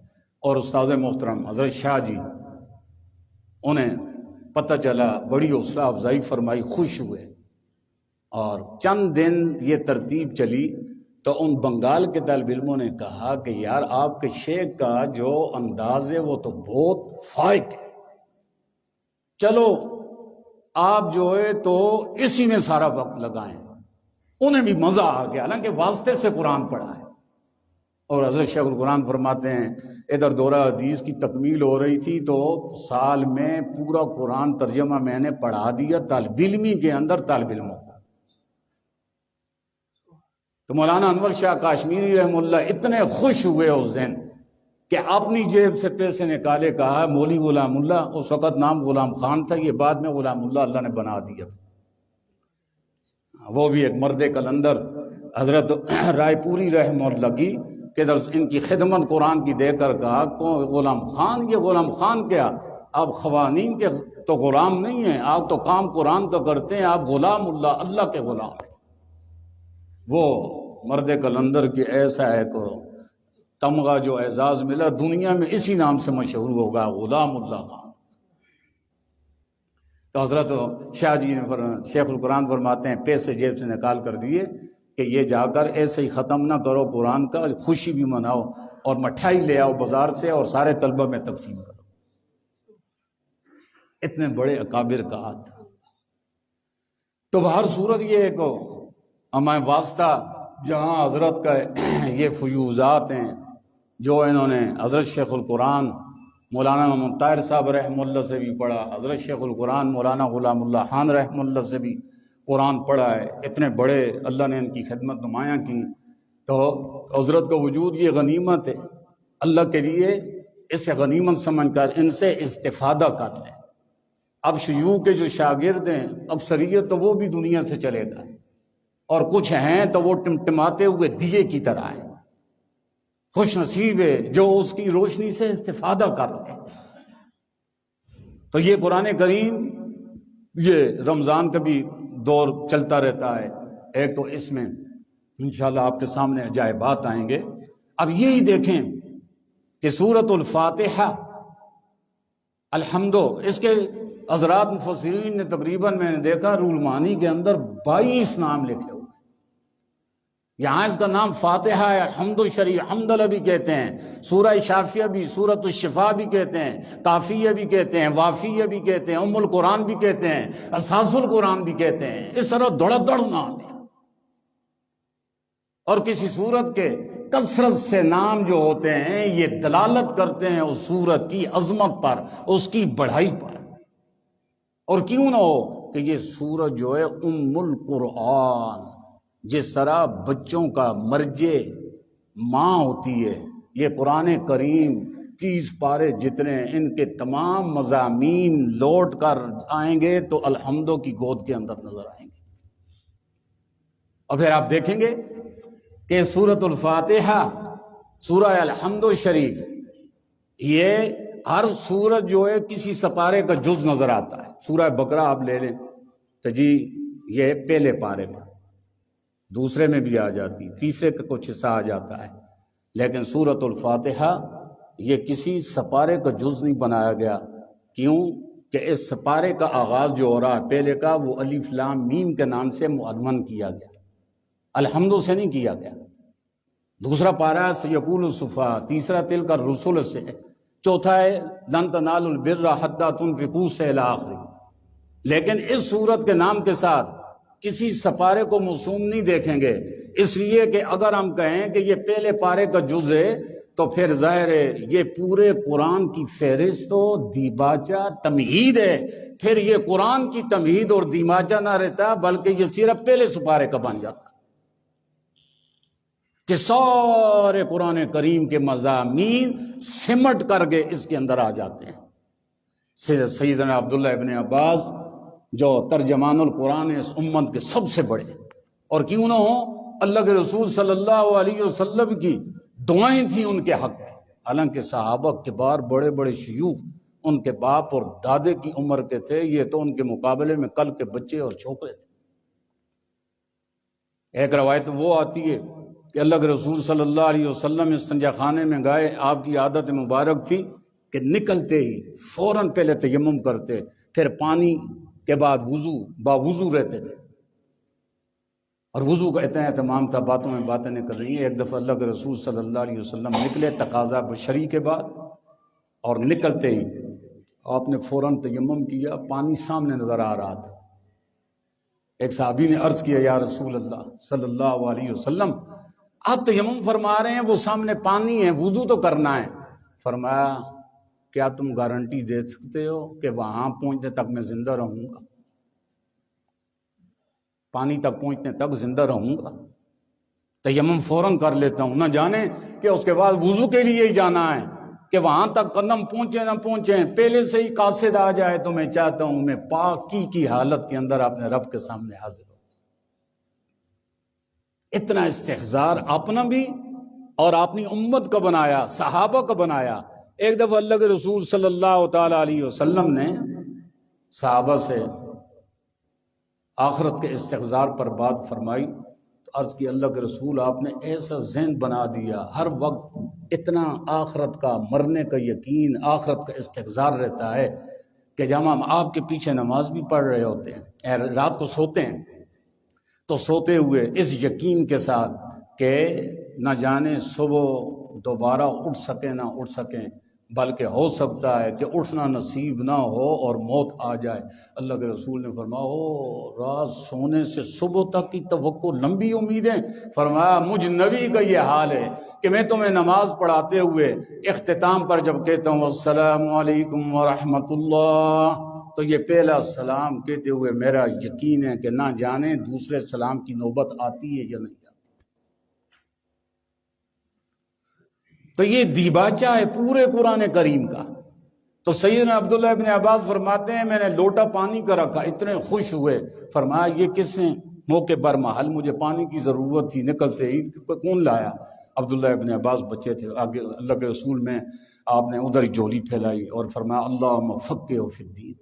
اور استاد محترم حضرت شاہ جی انہیں پتہ چلا، بڑی حوصلہ افزائی فرمائی، خوش ہوئے، اور چند دن یہ ترتیب چلی تو ان بنگال کے طالب علموں نے کہا کہ یار آپ کے شیخ کا جو انداز ہے وہ تو بہت فائق ہے، چلو آپ جو ہے تو اسی میں سارا وقت لگائیں۔ انہیں بھی مزہ آ گیا، حالانکہ واسطے سے قرآن پڑھا ہے۔ اور حضرت شیخ القرآن فرماتے ہیں ادھر دورہ حدیث کی تکمیل ہو رہی تھی تو سال میں پورا قرآن ترجمہ میں نے پڑھا دیا طالب علمی کے اندر طالب علموں کو۔ تو مولانا انور شاہ کاشمیری رحمہ اللہ اتنے خوش ہوئے اس دن کہ اپنی جیب سے پیسے نکالے، کہا مولی غلام اللہ، اس وقت نام غلام خان تھا، یہ بعد میں غلام اللہ نے بنا دیا، وہ بھی ایک مرد کلندر حضرت رائے پوری رحمہ اللہ کی کہ ان کی خدمت قرآن کی دے کر کہا غلام خان، یہ غلام خان کیا، آپ خوانین کے تو غلام نہیں ہیں، آپ تو کام قرآن کا کرتے ہیں، آپ غلام اللہ، اللہ کے غلام ہیں۔ وہ مرد کلندر کی ایسا ایک تمغہ جو اعزاز ملا دنیا میں اسی نام سے مشہور ہوگا، غلام اللہ خان۔ تو حضرت شاہ جی نے شیخ القرآن فرماتے ہیں پیسے جیب سے نکال کر دیے کہ یہ جا کر ایسے ہی ختم نہ کرو قرآن کا، خوشی بھی مناؤ اور مٹھائی لے آؤ بازار سے اور سارے طلبہ میں تقسیم کرو۔ اتنے بڑے اکابر کا ہاتھ تھا۔ تو بہر صورت یہ ایک ہمیں واسطہ جہاں حضرت کا یہ فیوزات ہیں جو انہوں نے حضرت شیخ القرآن مولانا محمد طاہر صاحب رحمہ اللہ سے بھی پڑھا، حضرت شیخ القرآن مولانا غلام اللہ خان رحمہ اللہ سے بھی قرآن پڑھا ہے، اتنے بڑے اللہ نے ان کی خدمت نمایاں کی۔ تو حضرت کا وجود یہ غنیمت ہے، اللہ کے لیے اسے غنیمت سمجھ کر ان سے استفادہ کر لیں۔ اب شیوخ کے جو شاگرد ہیں اکثریت تو وہ بھی دنیا سے چلے گئے، اور کچھ ہیں تو وہ ٹمٹماتے ہوئے دیے کی طرح ہیں، خوش نصیب ہے جو اس کی روشنی سے استفادہ کر لے۔ تو یہ قرآن کریم یہ رمضان کا بھی دور چلتا رہتا ہے، ایک تو اس میں انشاءاللہ آپ کے سامنے عجائبات آئیں گے۔ اب یہی دیکھیں کہ سورۃ الفاتحہ الحمدو، اس کے حضرات مفسرین نے تقریباً میں نے دیکھا رولمانی کے اندر 22 نام لکھے ہوئے، یہاں اس کا نام فاتحہ ہے، حمد الشریع، حمدللہ بھی کہتے ہیں، سورہ شافیہ بھی، سورۃ الشفا بھی کہتے ہیں، کافیہ بھی کہتے ہیں، وافیہ بھی کہتے ہیں، ام القرآن بھی کہتے ہیں، اساس القرآن بھی کہتے ہیں، اس طرح دڑ نام ہے۔ اور کسی سورت کے کثرت سے نام جو ہوتے ہیں یہ دلالت کرتے ہیں اس سورت کی عظمت پر، اس کی بڑائی پر۔ اور کیوں نہ ہو کہ یہ سورت جو ہے ام القرآن، جس طرح بچوں کا مرج ماں ہوتی ہے، یہ قرآن کریم 30 پارے جتنے ان کے تمام مضامین لوٹ کر آئیں گے تو الحمدوں کی گود کے اندر نظر آئیں گے۔ اور پھر آپ دیکھیں گے کہ سورۃ الفاتحہ، سورہ الحمد شریف، یہ ہر سورت جو ہے کسی سپارے کا جز نظر آتا ہے۔ سورہ بقرہ آپ لے لیں تو جی یہ پہلے پارے میں، دوسرے میں بھی آ جاتی، تیسرے کا کچھ حصہ آ جاتا ہے، لیکن سورۃ الفاتحہ یہ کسی سپارے کا جز نہیں بنایا گیا۔ کیوں کہ اس سپارے کا آغاز جو ہو رہا ہے پہلے کا، وہ الف لام میم کے نام سے معلمن کیا گیا، الحمد سے نہیں کیا گیا۔ دوسرا پارہ ہے سیقول الصفا، تیسرا تلک الرسل سے، چوتھا ہے لن تنالوا البر حتی تنفقوا سے الی آخری۔ لیکن اس سورت کے نام کے ساتھ کسی سپارے کو موسوم نہیں دیکھیں گے، اس لیے کہ اگر ہم کہیں کہ یہ پہلے پارے کا جز ہے تو پھر ظاہر ہے یہ پورے قرآن کی فہرست و دیباچہ تمہید ہے، پھر یہ قرآن کی تمہید اور دیباچہ نہ رہتا بلکہ یہ صرف پہلے سپارے کا بن جاتا کہ سارے قرآن کریم کے مضامین سمٹ کر کے اس کے اندر آ جاتے ہیں۔ سیدنا عبداللہ ابن عباس جو ترجمان القرآن اس امت کے سب سے بڑے، اور کیوں نہ ہو، اللہ کے رسول صلی اللہ علیہ وسلم کی دعائیں تھیں ان کے حق میں، حالانکہ صحابہ کبار بڑے بڑے شیوخ ان کے باپ اور دادے کی عمر کے تھے، یہ تو ان کے مقابلے میں کل کے بچے اور چھوکرے تھے۔ ایک روایت وہ آتی ہے کہ اللہ کے رسول صلی اللہ علیہ وسلم استنجا خانے میں گئے، آپ کی عادت مبارک تھی کہ نکلتے ہی فوراً پہلے تیمم کرتے، پھر پانی کے بعد باوضو رہتے تھے، اور وضو کا اتنا اہتمام تھا، باتوں میں باتیں نکل رہی ہیں۔ ایک دفعہ اللہ کے رسول صلی اللہ علیہ وسلم نکلے تقاضا بشری کے بعد، اور نکلتے ہی آپ نے فوراً تیمم کیا، پانی سامنے نظر آ رہا تھا۔ ایک صحابی نے عرض کیا یا رسول اللہ صلی اللہ علیہ وسلم، آپ تیمم فرما رہے ہیں، وہ سامنے پانی ہے، وضو تو کرنا ہے۔ فرمایا کیا تم گارنٹی دے سکتے ہو کہ وہاں پہنچنے تک میں زندہ رہوں گا؟ پانی تک پہنچنے تک زندہ رہوں گا؟ تیمم فوراً کر لیتا ہوں، نہ جانے کہ اس کے بعد وضو کے لیے ہی جانا ہے، کہ وہاں تک قدم پہنچے نہ پہنچے، پہلے سے ہی قاصد آ جائے تو میں چاہتا ہوں میں پاکی کی حالت کے اندر اپنے رب کے سامنے حاضر ہوں۔ اتنا استحضار اپنا بھی اور اپنی امت کا بنایا، صحابہ کا بنایا۔ ایک دفعہ اللہ کے رسول صلی اللہ تعالی علیہ وسلم نے صحابہ سے آخرت کے استحضار پر بات فرمائی تو عرض کی اللہ کے رسول آپ نے ایسا ذہن بنا دیا، ہر وقت اتنا آخرت کا، مرنے کا یقین، آخرت کا استحضار رہتا ہے کہ جب ہم آپ کے پیچھے نماز بھی پڑھ رہے ہوتے ہیں، رات کو سوتے ہیں تو سوتے ہوئے اس یقین کے ساتھ کہ نہ جانے صبح دوبارہ اٹھ سکیں نہ اٹھ سکیں، بلکہ ہو سکتا ہے کہ اٹھنا نصیب نہ ہو اور موت آ جائے۔ اللہ کے رسول نے فرمایا رات سونے سے صبح تک کی توقع، لمبی امیدیں۔ فرمایا مجھ نبی کا یہ حال ہے کہ میں تمہیں نماز پڑھاتے ہوئے اختتام پر جب کہتا ہوں السلام علیکم ورحمۃ اللہ، تو یہ پہلا سلام کہتے ہوئے میرا یقین ہے کہ نہ جانے دوسرے سلام کی نوبت آتی ہے یا نہیں۔ تو یہ دیباچہ ہے پورے قرآن کریم کا۔ تو سیدنا عبداللہ ابن عباس فرماتے ہیں میں نے لوٹا پانی کا رکھا، اتنے خوش ہوئے، فرمایا یہ کس نے موقع برمحل مجھے پانی کی ضرورت تھی، نکلتے ہی کون لایا؟ عبداللہ ابن عباس بچے تھے۔ آگے اللہ کے رسول میں آپ نے ادھر ہی جھولی پھیلائی اور فرمایا اللہم فقہہ فی الدین،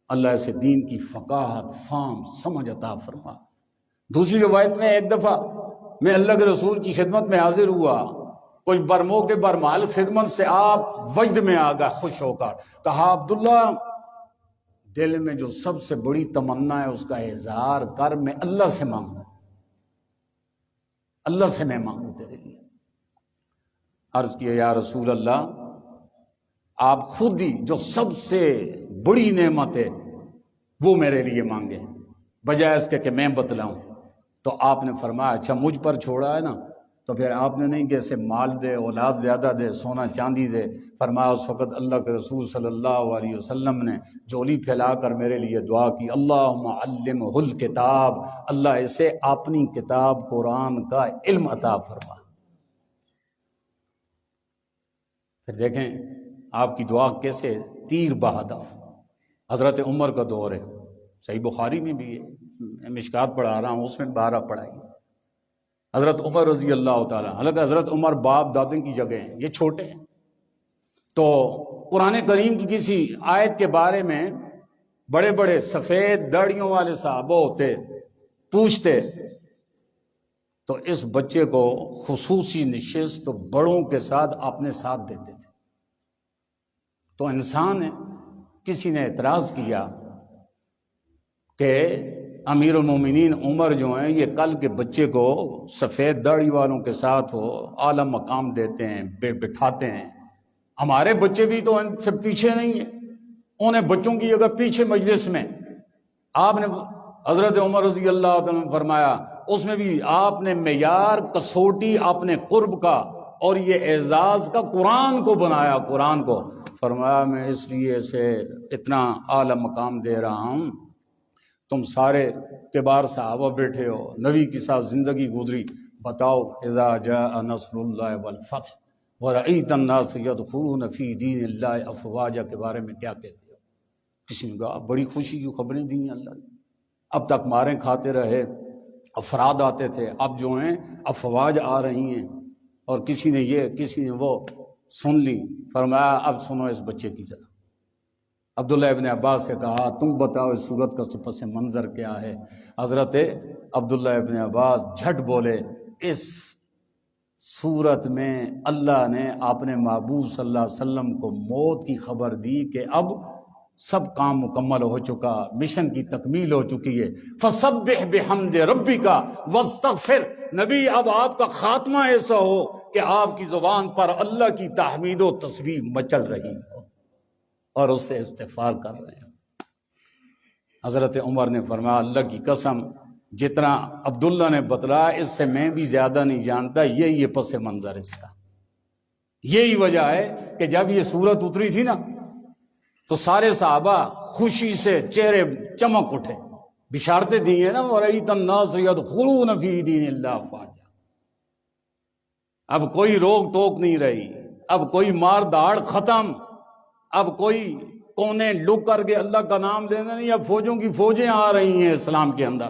اللہ ایسے دین کی فقاہت، فہم، سمجھ عطا فرما۔ دوسری روایت میں ایک دفعہ میں اللہ کے رسول کی خدمت میں حاضر ہوا، کوئی برموقع برمحل خدمت سے آپ وجد میں آ گئے، خوش ہو کر کہا عبداللہ دل میں جو سب سے بڑی تمنا ہے اس کا اظہار کر، میں اللہ سے مانگوں، اللہ سے میں مانگوں تیرے لیے۔ عرض کیا یا رسول اللہ آپ خود ہی جو سب سے بڑی نعمت ہے وہ میرے لیے مانگے بجائے اس کے کہ میں بتلاؤں۔ تو آپ نے فرمایا اچھا مجھ پر چھوڑا ہے نا، تو پھر آپ نے نہیں کہ اسے مال دے، اولاد زیادہ دے، سونا چاندی دے. فرمایا اس وقت اللہ کے رسول صلی اللہ علیہ وسلم نے جولی پھیلا کر میرے لیے دعا کی، اللہم علمہ الکتاب، اللہ اسے اپنی کتاب قرآن کا علم عطا فرما. پھر دیکھیں آپ کی دعا کیسے تیر بہدف. حضرت عمر کا دور ہے، صحیح بخاری میں بھی ہے، مشکات پڑھا رہا ہوں، اس میں 12 پڑھائی. حضرت عمر رضی اللہ تعالیٰ، حالانکہ حضرت عمر باپ دادے کی جگہ ہیں، یہ چھوٹے ہیں. تو قرآن کریم کی کسی آیت کے بارے میں بڑے بڑے سفید داڑھیوں والے صحابہ ہوتے، پوچھتے، تو اس بچے کو خصوصی نشست بڑوں کے ساتھ اپنے ساتھ دیتے تھے. تو انسان ہے، کسی نے اعتراض کیا کہ امیر المومنین عمر جو ہیں یہ کل کے بچے کو سفید داڑھی والوں کے ساتھ ہو اعلیٰ مقام دیتے ہیں، بٹھاتے ہیں، ہمارے بچے بھی تو ان سے پیچھے نہیں ہیں، انہیں بچوں کی جگہ پیچھے مجلس میں. آپ نے حضرت عمر رضی اللہ عنہ نے فرمایا، اس میں بھی آپ نے معیار کسوٹی اپنے قرب کا اور یہ اعزاز کا قرآن کو بنایا. قرآن کو فرمایا میں اس لیے اسے اتنا اعلیٰ مقام دے رہا ہوں، تم سارے کبار صحابہ بیٹھے ہو، نبی کے ساتھ زندگی گزری، بتاؤ اذا جاء نصر اللہ والفتح ورأیت الناس یدخلون فی دین اللہ افواجا کے بارے میں کیا کہتے ہو؟ کسی نے کہا بڑی خوشی کی خبریں دی ہیں اللہ نے. اب تک ماریں کھاتے رہے، افراد آتے تھے، اب جو ہیں افواج آ رہی ہیں، اور کسی نے یہ کسی نے وہ سن لی. فرمایا اب سنو اس بچے کی ذرا. عبداللہ ابن عباس سے کہا تم بتاؤ اس صورت کا پس منظر کیا ہے؟ حضرت عبداللہ ابن عباس جھٹ بولے، اس صورت میں اللہ نے اپنے محبوب صلی اللہ علیہ وسلم کو موت کی خبر دی کہ اب سب کام مکمل ہو چکا، مشن کی تکمیل ہو چکی ہے. فسبح بحمد ربک واستغفر، نبی اب آپ کا خاتمہ ایسا ہو کہ آپ کی زبان پر اللہ کی تحمید و تسبیح مچل رہی ہو اور اس سے استغفار کر رہے ہیں. حضرت عمر نے فرمایا اللہ کی قسم جتنا عبداللہ نے بتلایا اس سے میں بھی زیادہ نہیں جانتا، یہی پس منظر اس کا. یہی وجہ ہے کہ جب یہ صورت اتری تھی نا تو سارے صحابہ خوشی سے چہرے چمک اٹھے، بشارتیں دی ہیں نا وَرَأَيْتَ النَّاسَ يَدْخُلُونَ فِي دِينِ اللَّهِ أَفْوَاجًا. اب کوئی روک ٹوک نہیں رہی، اب کوئی مار داڑ ختم، اب کوئی کونے لک کر کے اللہ کا نام لینا نہیں، اب فوجوں کی فوجیں آ رہی ہیں اسلام کے اندر.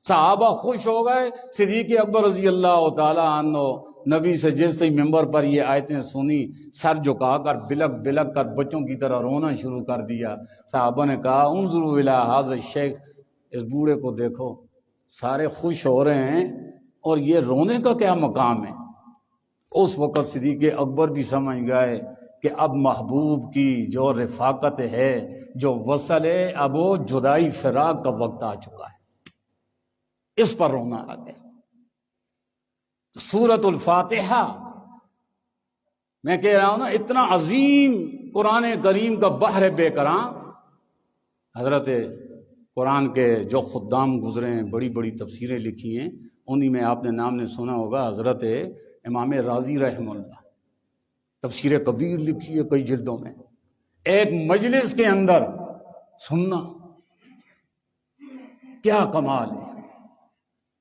صحابہ خوش ہو گئے. صدیق اکبر رضی اللہ تعالی عنہ نبی سے جیسے ہی ممبر پر یہ آیتیں سنی سر جھکا کر بلک بلک کر بچوں کی طرح رونا شروع کر دیا. صحابہ نے کہا انظروا الی ھذا الشیخ، اس بوڑھے کو دیکھو، سارے خوش ہو رہے ہیں اور یہ رونے کا کیا مقام ہے. اس وقت صدیق اکبر بھی سمجھ گئے کہ اب محبوب کی جو رفاقت ہے، جو وصل ہے، اب وہ جدائی فراق کا وقت آ چکا ہے، اس پر رونا آ گیا. سورۃ الفاتحہ میں کہہ رہا ہوں نا، اتنا عظیم قرآن کریم کا بحر بے کراں. حضرت قرآن کے جو خدام گزرے ہیں، بڑی بڑی تفسیریں لکھی ہیں، انہی میں آپ نے نام نے سنا ہوگا حضرت امام رازی رحمہ اللہ، تفسیر کبیر لکھی ہے کئی جلدوں میں. ایک مجلس کے اندر سننا کیا کمال ہے.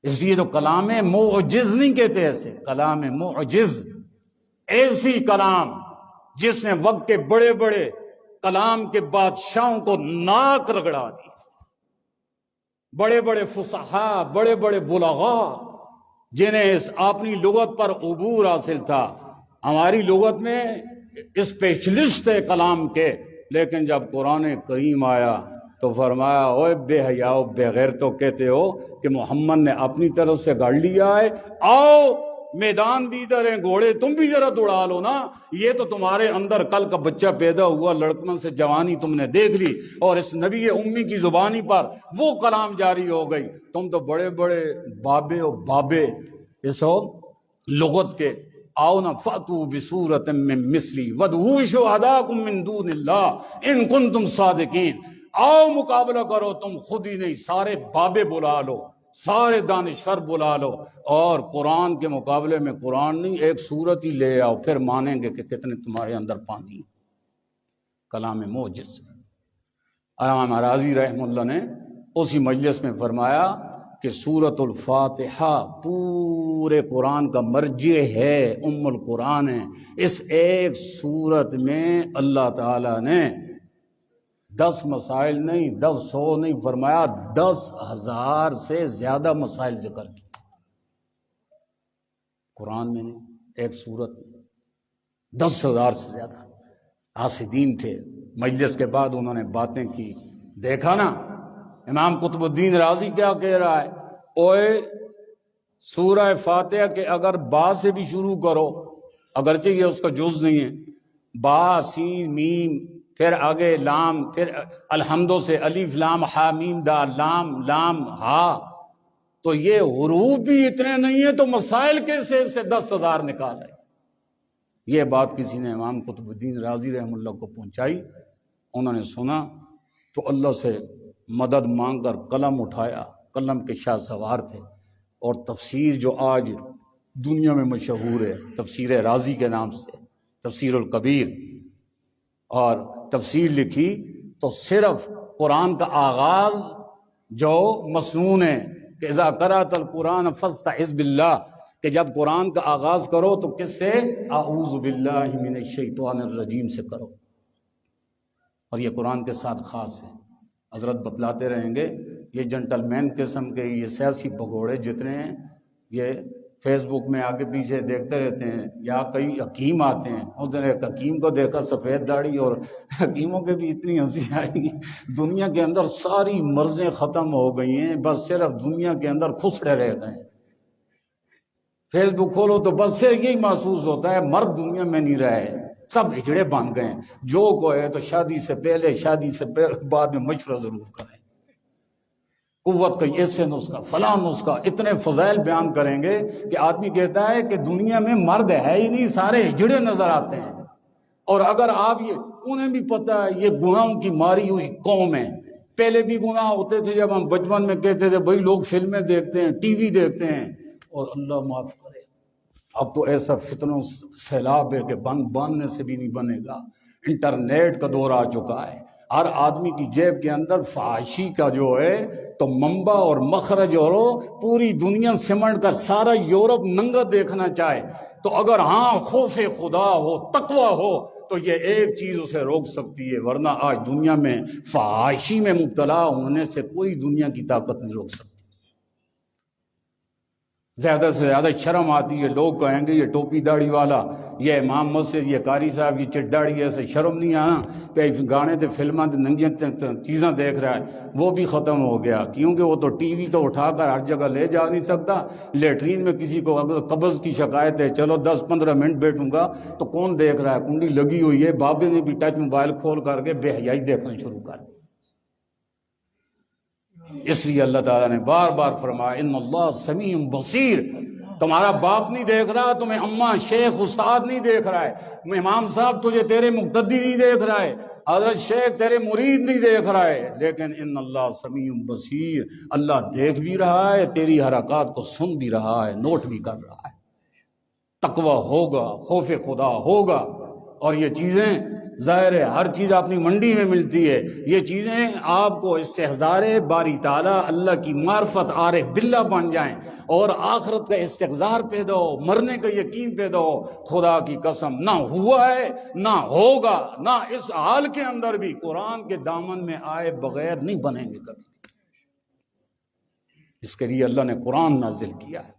اس لیے تو کلام معجز نہیں کہتے، ایسے کلام معجز، ایسی کلام جس نے وقت کے بڑے بڑے کلام کے بادشاہوں کو ناک رگڑا دی. بڑے بڑے فصحاء، بڑے بڑے بلغاء جنہیں اس اپنی لغت پر عبور حاصل تھا. ہماری لغت میں اسپیشلسٹ ہے کلام کے، لیکن جب قرآن کریم آیا تو فرمایا اوے بے حیاؤ بے غیر تو کہتے ہو کہ محمد نے اپنی طرف سے گاڑ لیا ہے، آؤ میدان بھی ادھر ہیں، گھوڑے تم بھی ذرا دوڑا لو نا. یہ تو تمہارے اندر کل کا بچہ پیدا ہوا، لڑکپن سے جوانی تم نے دیکھ لی اور اس نبی امی کی زبانی پر وہ کلام جاری ہو گئی. تم تو بڑے بڑے بابے و بابے اس لغت کے، آؤ نا فاتو بسورۃ من مثلی وادعوا شہداءکم من دون اللہ ان کنتم صادقین. آؤ مقابلہ کرو، تم خود ہی نہیں سارے بابے بلا لو، سارے دانشور بلا لو اور قرآن کے مقابلے میں قرآن نہیں ایک سورت ہی لے آؤ، پھر مانیں گے کہ کتنے تمہارے اندر پانی۔ کلام معجز۔ امام راضی رحمہ اللہ نے اسی مجلس میں فرمایا کہ سورۃ الفاتحہ پورے قرآن کا مرجع ہے، ام القرآن ہے۔ اس ایک سورت میں اللہ تعالیٰ نے 10 مسائل نہیں، 100 نہیں فرمایا، 10,000 سے زیادہ مسائل ذکر کی قرآن میں نہیں، ایک سورت میں 10,000 سے زیادہ۔ حاسدین تھے، مجلس کے بعد انہوں نے باتیں کی، دیکھا نا امام قطب الدین رازی کیا کہہ رہا ہے، اوے سورہ فاتحہ کے اگر با سے بھی شروع کرو، اگرچہ یہ اس کا جز نہیں ہے، با سین میم پھر آگے لام، پھر الحمدوں سے الف لام ہا میم دا لام لام ہا، تو یہ حروف بھی اتنے نہیں ہیں تو مسائل کیسے سے 10,000 نکال رہے۔ یہ بات کسی نے امام قطب الدین رازی رحمہ اللہ کو پہنچائی، انہوں نے سنا تو اللہ سے مدد مانگ کر قلم اٹھایا، قلم کے شاہ سوار تھے، اور تفسیر جو آج دنیا میں مشہور ہے تفسیر رازی کے نام سے، تفسیر الکبیر، اور تفسیر لکھی تو صرف قرآن کا آغاز جو مسنون ہے کہ اذا قرأت القرآن فاستعذ باللہ، کہ جب قرآن کا آغاز کرو تو کس سے؟ اعوذ باللہ من الشیطان الرجیم سے کرو، اور یہ قرآن کے ساتھ خاص ہے۔ حضرت بتلاتے رہیں گے، یہ جنٹل مین قسم کے یہ سیاسی بھگوڑے جتنے ہیں، یہ فیس بک میں آگے پیچھے دیکھتے رہتے ہیں، یا کئی حکیم آتے ہیں، اس نے ایک حکیم کو دیکھا سفید داڑھی، اور حکیموں کے بھی اتنی ہنسی آئی، دنیا کے اندر ساری مرضیں ختم ہو گئی ہیں، بس صرف دنیا کے اندر کھسڑے رہ گئے ہیں۔ فیس بک کھولو تو بس صرف یہی محسوس ہوتا ہے مرد دنیا میں نہیں رہے، سب ہجڑے بن گئے ہیں، جو کو ہے تو شادی سے پہلے شادی سے بعد میں مشورہ ضرور کریں، قوت کا ایسے نسخہ فلاں نسخہ، اتنے فضائل بیان کریں گے کہ آدمی کہتا ہے کہ دنیا میں مرد ہے ہی نہیں، سارے ہجڑے نظر آتے ہیں۔ اور اگر آپ یہ انہیں بھی پتہ ہے یہ گناہوں کی ماری ہوئی قوم ہے، پہلے بھی گناہ ہوتے تھے، جب ہم بچپن میں کہتے تھے بھائی لوگ فلمیں دیکھتے ہیں، ٹی وی دیکھتے ہیں، اور اللہ معاف کرے اب تو ایسا فتنوں سیلاب ہے کہ باندھنے سے بھی نہیں بنے گا۔ انٹرنیٹ کا دور آ چکا ہے، ہر آدمی کی جیب کے اندر فحاشی کا جو ہے تو منبع اور مخرج، اور پوری دنیا سمٹ کر سارا یورپ ننگا دیکھنا چاہے تو اگر ہاں خوف خدا ہو، تقوی ہو، تو یہ ایک چیز اسے روک سکتی ہے، ورنہ آج دنیا میں فحاشی میں مبتلا ہونے سے کوئی دنیا کی طاقت نہیں روک سکتی۔ زیادہ سے زیادہ شرم آتی ہے، لوگ کہیں گے یہ ٹوپی داڑھی والا، یہ امام مسجد، یہ قاری صاحب، یہ چٹ داڑھی، ایسے شرم نہیں آنا کہ گانے تے فلماں تے ننگیاں چیزاں دیکھ رہا ہے، وہ بھی ختم ہو گیا، کیونکہ وہ تو ٹی وی تو اٹھا کر ہر جگہ لے جا نہیں سکتا۔ لیٹرین میں کسی کو اگر قبض کی شکایت ہے، چلو 10-15 منٹ بیٹھوں گا تو کون دیکھ رہا ہے، کنڈی لگی ہوئی ہے، بابے نے بھی ٹچ موبائل کھول کر کے بے حیائی دیکھنا شروع کر دی۔ اس لیے اللہ تعالیٰ نے بار بار فرمایا ان اللہ سمیع بصیر، تمہارا باپ نہیں دیکھ رہا، تمہیں اماں شیخ استاد نہیں دیکھ رہا ہے، امام صاحب تجھے تیرے مقتدی نہیں دیکھ رہا ہے، حضرت شیخ تیرے مرید نہیں دیکھ رہا ہے، لیکن ان اللہ سمیع بصیر، اللہ دیکھ بھی رہا ہے، تیری حرکات کو سن بھی رہا ہے، نوٹ بھی کر رہا ہے۔ تقوی ہوگا، خوف خدا ہوگا، اور یہ چیزیں ظاہر ہے ہر چیز اپنی منڈی میں ملتی ہے، یہ چیزیں آپ کو استحضار باری تعالیٰ اللہ کی معرفت عارف باللہ بن جائیں، اور آخرت کا استحضار پیدا ہو، مرنے کا یقین پیدا ہو۔ خدا کی قسم نہ ہوا ہے نہ ہوگا، نہ اس حال کے اندر بھی قرآن کے دامن میں آئے بغیر نہیں بنیں گے کبھی۔ اس کے لیے اللہ نے قرآن نازل کیا ہے،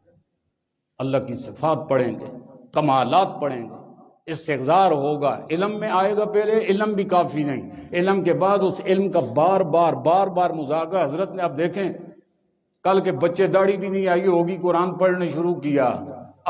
اللہ کی صفات پڑھیں گے، کمالات پڑھیں گے، استحضار ہوگا، علم میں آئے گا، پہلے علم بھی کافی نہیں، علم کے بعد اس علم کا بار بار مذاکرہ۔ حضرت نے اب دیکھیں کل کے بچے داڑھی بھی نہیں آئی ہوگی، قرآن پڑھنے شروع کیا،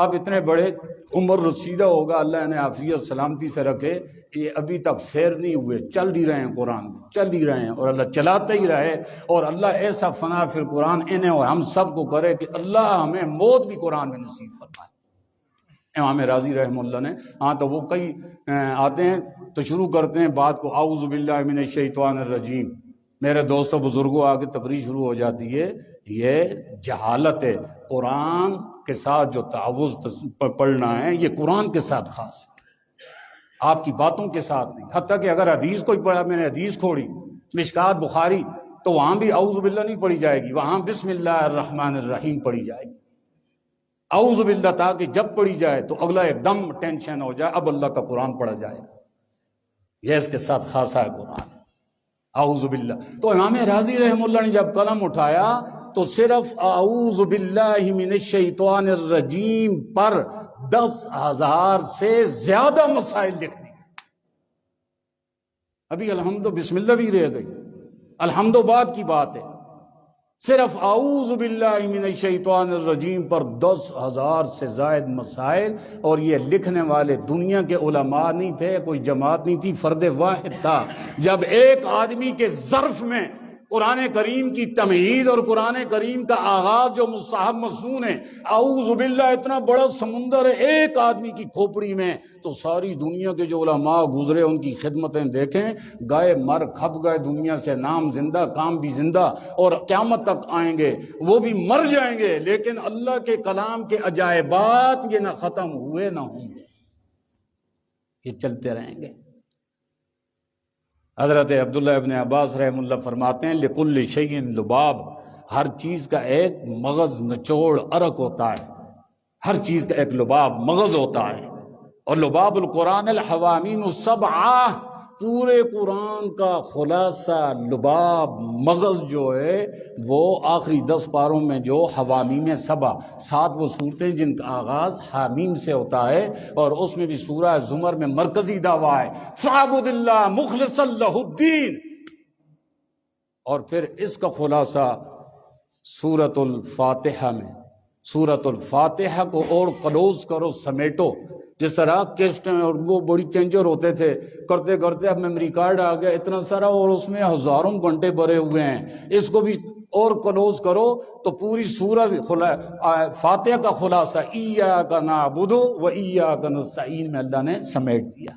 اب اتنے بڑے عمر رسیدہ ہوگا، اللہ نے عافیت سلامتی سے رکھے، یہ ابھی تک سیر نہیں ہوئے، چل ہی رہے ہیں، قرآن چل ہی رہے ہیں، اور اللہ چلاتا ہی رہے، اور اللہ ایسا فنا فی القرآن انہیں اور ہم سب کو کرے کہ اللہ ہمیں موت بھی قرآن میں نصیب فرمائے۔ امام راضی رحمہ اللہ نے تو وہ کئی آتے ہیں تو شروع کرتے ہیں بات کو اعوذ باللہ من الشیطان الرجیم، میرے دوستوں بزرگوں آگے تقریر شروع ہو جاتی ہے، یہ جہالت ہے۔ قرآن کے ساتھ جو تعوذ پڑھنا ہے یہ قرآن کے ساتھ خاص ہے، آپ کی باتوں کے ساتھ نہیں۔ حتیٰ کہ اگر حدیث کوئی پڑھا، میں نے حدیث کھوڑی مشکات بخاری، تو وہاں بھی اعوذ باللہ نہیں پڑھی جائے گی، وہاں بسم اللہ الرحمن الرحیم پڑھی جائے گی، اعوذ باللہ، تاکہ جب پڑھی جائے تو اگلا ایک دم ٹینشن ہو جائے اب اللہ کا قرآن پڑھا جائے گا، یہ اس کے ساتھ خاصا ہے قرآن، اعوذ باللہ۔ تو امام راضی رحمہ اللہ نے جب قلم اٹھایا تو صرف اعوذ باللہ من الشیطان الرجیم پر 10,000 سے زیادہ مسائل لکھ دی۔ ابھی الحمد بسم اللہ بھی رہ گئی، الحمد بعد کی بات ہے، صرف اعوذ باللہ من الشیطان الرجیم پر 10,000 سے زائد مسائل، اور یہ لکھنے والے دنیا کے علماء نہیں تھے، کوئی جماعت نہیں تھی، فرد واحد تھا۔ جب ایک آدمی کے ظرف میں قرآن کریم کی تمہید اور قرآن کریم کا آغاز جو مصحف مسنون ہے، اعوذ باللہ اتنا بڑا سمندر ہے ایک آدمی کی کھوپڑی میں، تو ساری دنیا کے جو علماء گزرے ان کی خدمتیں دیکھیں، گئے مر کھپ گئے دنیا سے، نام زندہ کام بھی زندہ، اور قیامت تک آئیں گے، وہ بھی مر جائیں گے، لیکن اللہ کے کلام کے عجائبات یہ نہ ختم ہوئے نہ ہوں گے، یہ چلتے رہیں گے۔ حضرت عبداللہ ابن عباس رحم اللہ فرماتے ہیں لِكُلِّ شَيْءٍ لُبَاب، ہر چیز کا ایک مغز نچوڑ عرق ہوتا ہے، ہر چیز کا ایک لباب مغز ہوتا ہے، اور لباب القرآن الحوامیم السبعہ، پورے قرآن کا خلاصہ لباب مغز جو ہے وہ آخری 10 پاروں میں جو حوامیم سبع، 7 وہ صورتیں جن کا آغاز حامیم سے ہوتا ہے، اور اس میں بھی سورہ زمر میں مرکزی دعویٰ ہے فَاعْبُدِ اللَّهَ مُخْلِصًا لَهُ الدِّينَ، اور پھر اس کا خلاصہ سورۃ الفاتحہ میں، سورۃ الفاتحہ کو اور کلوز کرو، سمیٹو، جس طرح کیسٹیں اور وہ بڑی چینجر ہوتے تھے، کرتے کرتے اب میموری کارڈ آ گیا اتنا سارا، اور اس میں ہزاروں گھنٹے بھرے ہوئے ہیں، اس کو بھی اور کلوز کرو تو پوری سورۃ فاتحہ کا خلاصہ ایاک نعبد و ایاک نستعین میں اللہ نے سمیٹ دیا،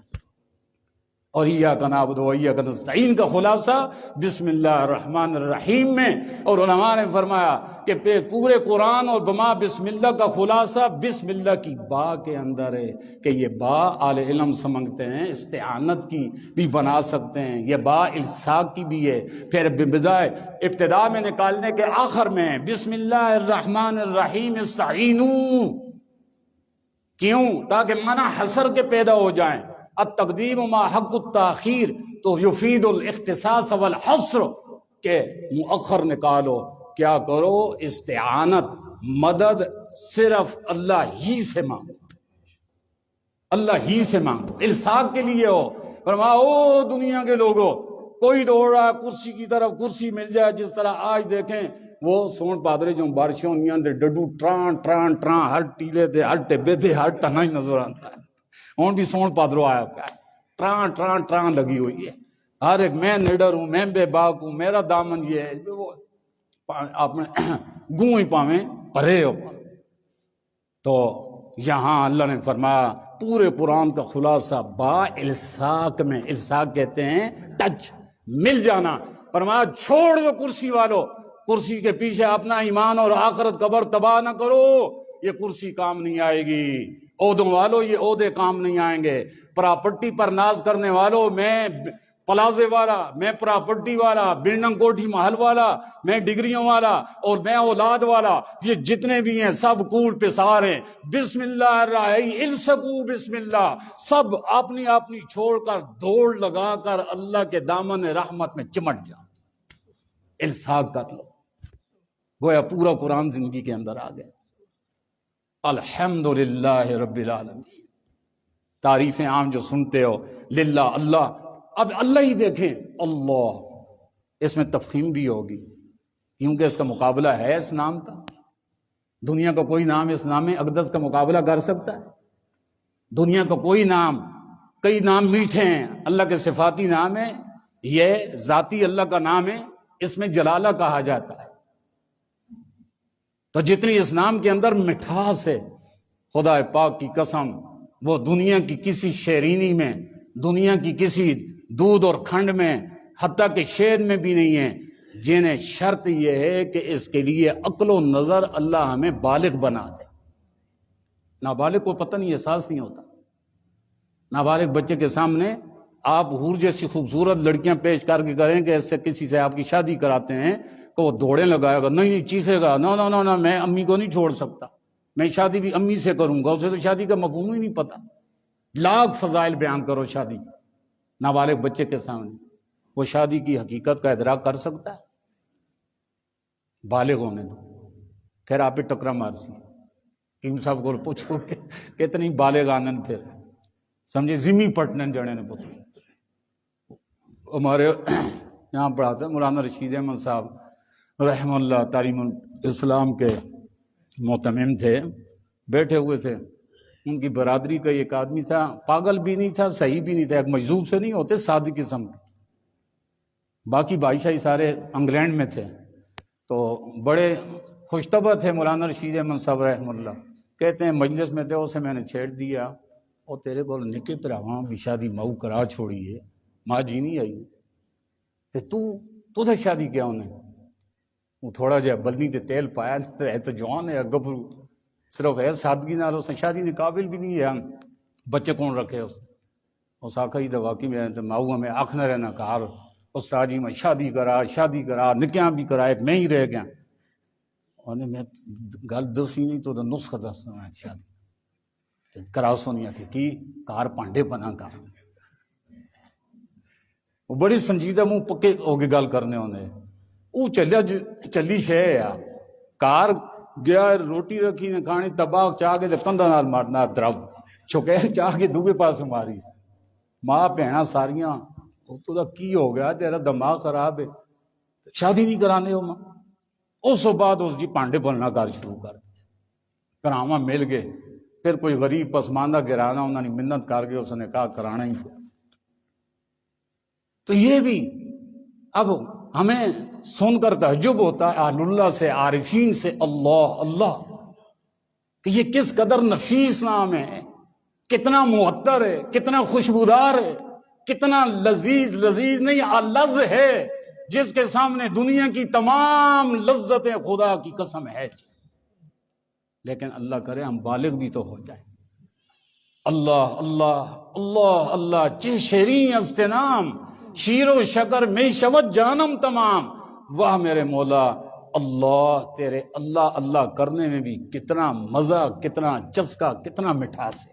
اور ایاک نعبد و ایاک نستعین کا خلاصہ بسم اللہ الرحمن الرحیم میں، اور علماء نے فرمایا کہ پورے قرآن اور بما بسم اللہ کا خلاصہ بسم اللہ کی با کے اندر ہے، کہ یہ با اہل علم سمجھتے ہیں استعانت کی بھی بنا سکتے ہیں، یہ با الساق کی بھی ہے، پھر بجائے ابتدا میں نکالنے کے آخر میں بسم اللہ الرحمن الرحیم استعینوا، کیوں؟ تاکہ معنی حصر کے پیدا ہو جائیں، التقدیم ما حق التاخیر، تو یفید الاختصاص والحصر، کہ مؤخر نکالو، کیا کرو؟ استعانت، مدد صرف اللہ ہی سے مانگو، اللہ ہی سے مانگو، الساق کے لیے ہو۔ فرمایا او دنیا کے لوگوں، کوئی دوڑ رہا ہے کرسی کی طرف، کرسی مل جائے، جس طرح آج دیکھیں وہ سون پادرے جو بارشوں نہیں آتے ڈڈو ٹران ٹران ٹران، ہر ٹیلے تھے، ہر ٹبے تھے، ہر ٹنا ہی نظر آتا ہے، ہوں بھی سون پادرو آیا پیا، ٹران ٹران ٹران لگی ہوئی ہے، ہر ایک میں نڈر ہوں، میں بے باک ہوں، میرا دامن یہ ہے، وہ اپنے گوں ہی پاویں پرے ہو۔ تو یہاں اللہ نے فرمایا پورے قرآن کا خلاصہ با الساق میں، الساق کہتے ہیں ٹچ، مل جانا۔ فرمایا چھوڑ دو کرسی والو، کرسی کے پیچھے اپنا ایمان اور آخرت قبر تباہ نہ کرو، یہ کرسی کام نہیں آئے گی، عہدوں والو یہ عہدے کام نہیں آئیں گے، پراپرٹی پر ناز کرنے والو، میں پلازے والا، میں پراپرٹی والا، بلڈنگ کوٹھی محل والا، میں ڈگریوں والا، اور میں اولاد والا، یہ جتنے بھی ہیں سب کوڑ پسار ہیں، بسم اللہ الرحیم السقو بسم اللہ، سب اپنی اپنی چھوڑ کر دوڑ لگا کر اللہ کے دامن رحمت میں چمٹ جاؤ، الساق کر لو، گویا پورا قرآن زندگی کے اندر آ گیا۔ الحمدللہ رب العالمین، تعریفیں عام جو سنتے ہو للہ، اللہ، اب اللہ ہی دیکھیں، اللہ، اس میں تفخیم بھی ہوگی کیونکہ اس کا مقابلہ ہے اس نام کا، دنیا کا کوئی نام اس نام اقدس کا مقابلہ کر سکتا ہے؟ دنیا کا کوئی نام، کئی نام میٹھے ہیں، اللہ کے صفاتی نام ہے، یہ ذاتی اللہ کا نام ہے، اس میں جلالہ کہا جاتا ہے، تو جتنی اس نام کے اندر مٹھاس ہے، خدا پاک کی قسم وہ دنیا کی کسی شیرینی میں، دنیا کی کسی دودھ اور کھنڈ میں، حتیٰ کہ شہد میں بھی نہیں ہے۔ جنہیں شرط یہ ہے کہ اس کے لیے عقل و نظر اللہ ہمیں بالغ بنا دے. نابالغ کو پتہ نہیں، احساس نہیں ہوتا. نابالغ بچے کے سامنے آپ حور جیسی خوبصورت لڑکیاں پیش کر کے کریں کہ ایسے کسی سے آپ کی شادی کراتے ہیں کہ وہ دوڑے لگائے گا، نہیں چیخے گا، نو نو نو نو میں امی کو نہیں چھوڑ سکتا، میں شادی بھی امی سے کروں گا. اسے تو شادی کا مفہوم ہی نہیں پتا. لاکھ فضائل بیان کرو شادی، نابالغ بچے کے سامنے وہ شادی کی حقیقت کا ادراک کر سکتا ہے؟ بالغ ہونے دو، پھر آپ پہ ٹکرا مارسی. کیم صاحب کو پوچھو کہ کتنی بالغ آنن پھر سمجھے زمین پٹنن جڑے نے پوچھو. ہمارے یہاں پڑھاتے مولانا رشید احمد صاحب رحم اللہ، تعلیم الاسلام کے معتمم تھے، بیٹھے ہوئے تھے. ان کی برادری کا ایک آدمی تھا، پاگل بھی نہیں تھا، صحیح بھی نہیں تھا، ایک مجذوب سے نہیں ہوتے، سادی قسم کے. باقی بادشاہی سارے انگلینڈ میں تھے. تو بڑے خوش طبع تھے مولانا رشید احمد صاحب رحم اللہ. کہتے ہیں مجلس میں تھے، اسے میں نے چھیڑ دیا، اور تیرے کو نکے پراواں بھی شادی مئو کرا چھوڑی ہے، ماں جی نہیں آئی تے تو تھے شادی کیا انہیں. وہ تھوڑا جہا بلنی تے تیل پایا تو جوان ہے گبرو، صرف ہے سادگی نال، اس نے شادی کے قابل بھی نہیں ہے. بچے کون رکھے اس آخا ہی دوا کی میں ماؤ ہمیں آخنا رہنا کار استاد جی میں شادی کرا نکیاں بھی کرائے میں ہی رہ گیا. انہیں میں گل دسی نہیں تو نسخہ دسنا میں شادی کرا سونی آخ کی کار پانڈے بنا کر. وہ بڑی سنجیدہ منہ پکے ہو کے گل کرنے انہیں. وہ چلی شے آ کار گیا، روٹی رکھی نے کھانی تباہ چاہ کے کندھا نال مارنا درب چھکے چاہ کے دوسرے پاس ماری. ماں بہنا ساریاں تو کی ہو گیا تیرا دماغ خراب ہے، شادی نہیں کرانے ہو ماں. اس بعد اس جی پانڈے بننا کار شروع کر کراواں مل گئے. پھر کوئی غریب پسماندہ گرانا انہوں نے منت کر کے اس نے کہا کرانا ہی پڑا. تو یہ بھی اب ہمیں سن کر تعجب ہوتا ہے اہل اللہ سے، عارفین سے، اللہ اللہ کہ یہ کس قدر نفیس نام ہے، کتنا معطر ہے، کتنا خوشبودار ہے، کتنا لذیذ نہیں الذ ہے، جس کے سامنے دنیا کی تمام لذتیں خدا کی قسم ہے. لیکن اللہ کرے ہم بالغ بھی تو ہو جائیں. اللہ اللہ اللہ اللہ چہ شیریں استنام شیر و شکر میں شود جانم تمام. واہ میرے مولا اللہ، تیرے اللہ اللہ کرنے میں بھی کتنا مزہ، کتنا چسکا، کتنا مٹھاس ہے.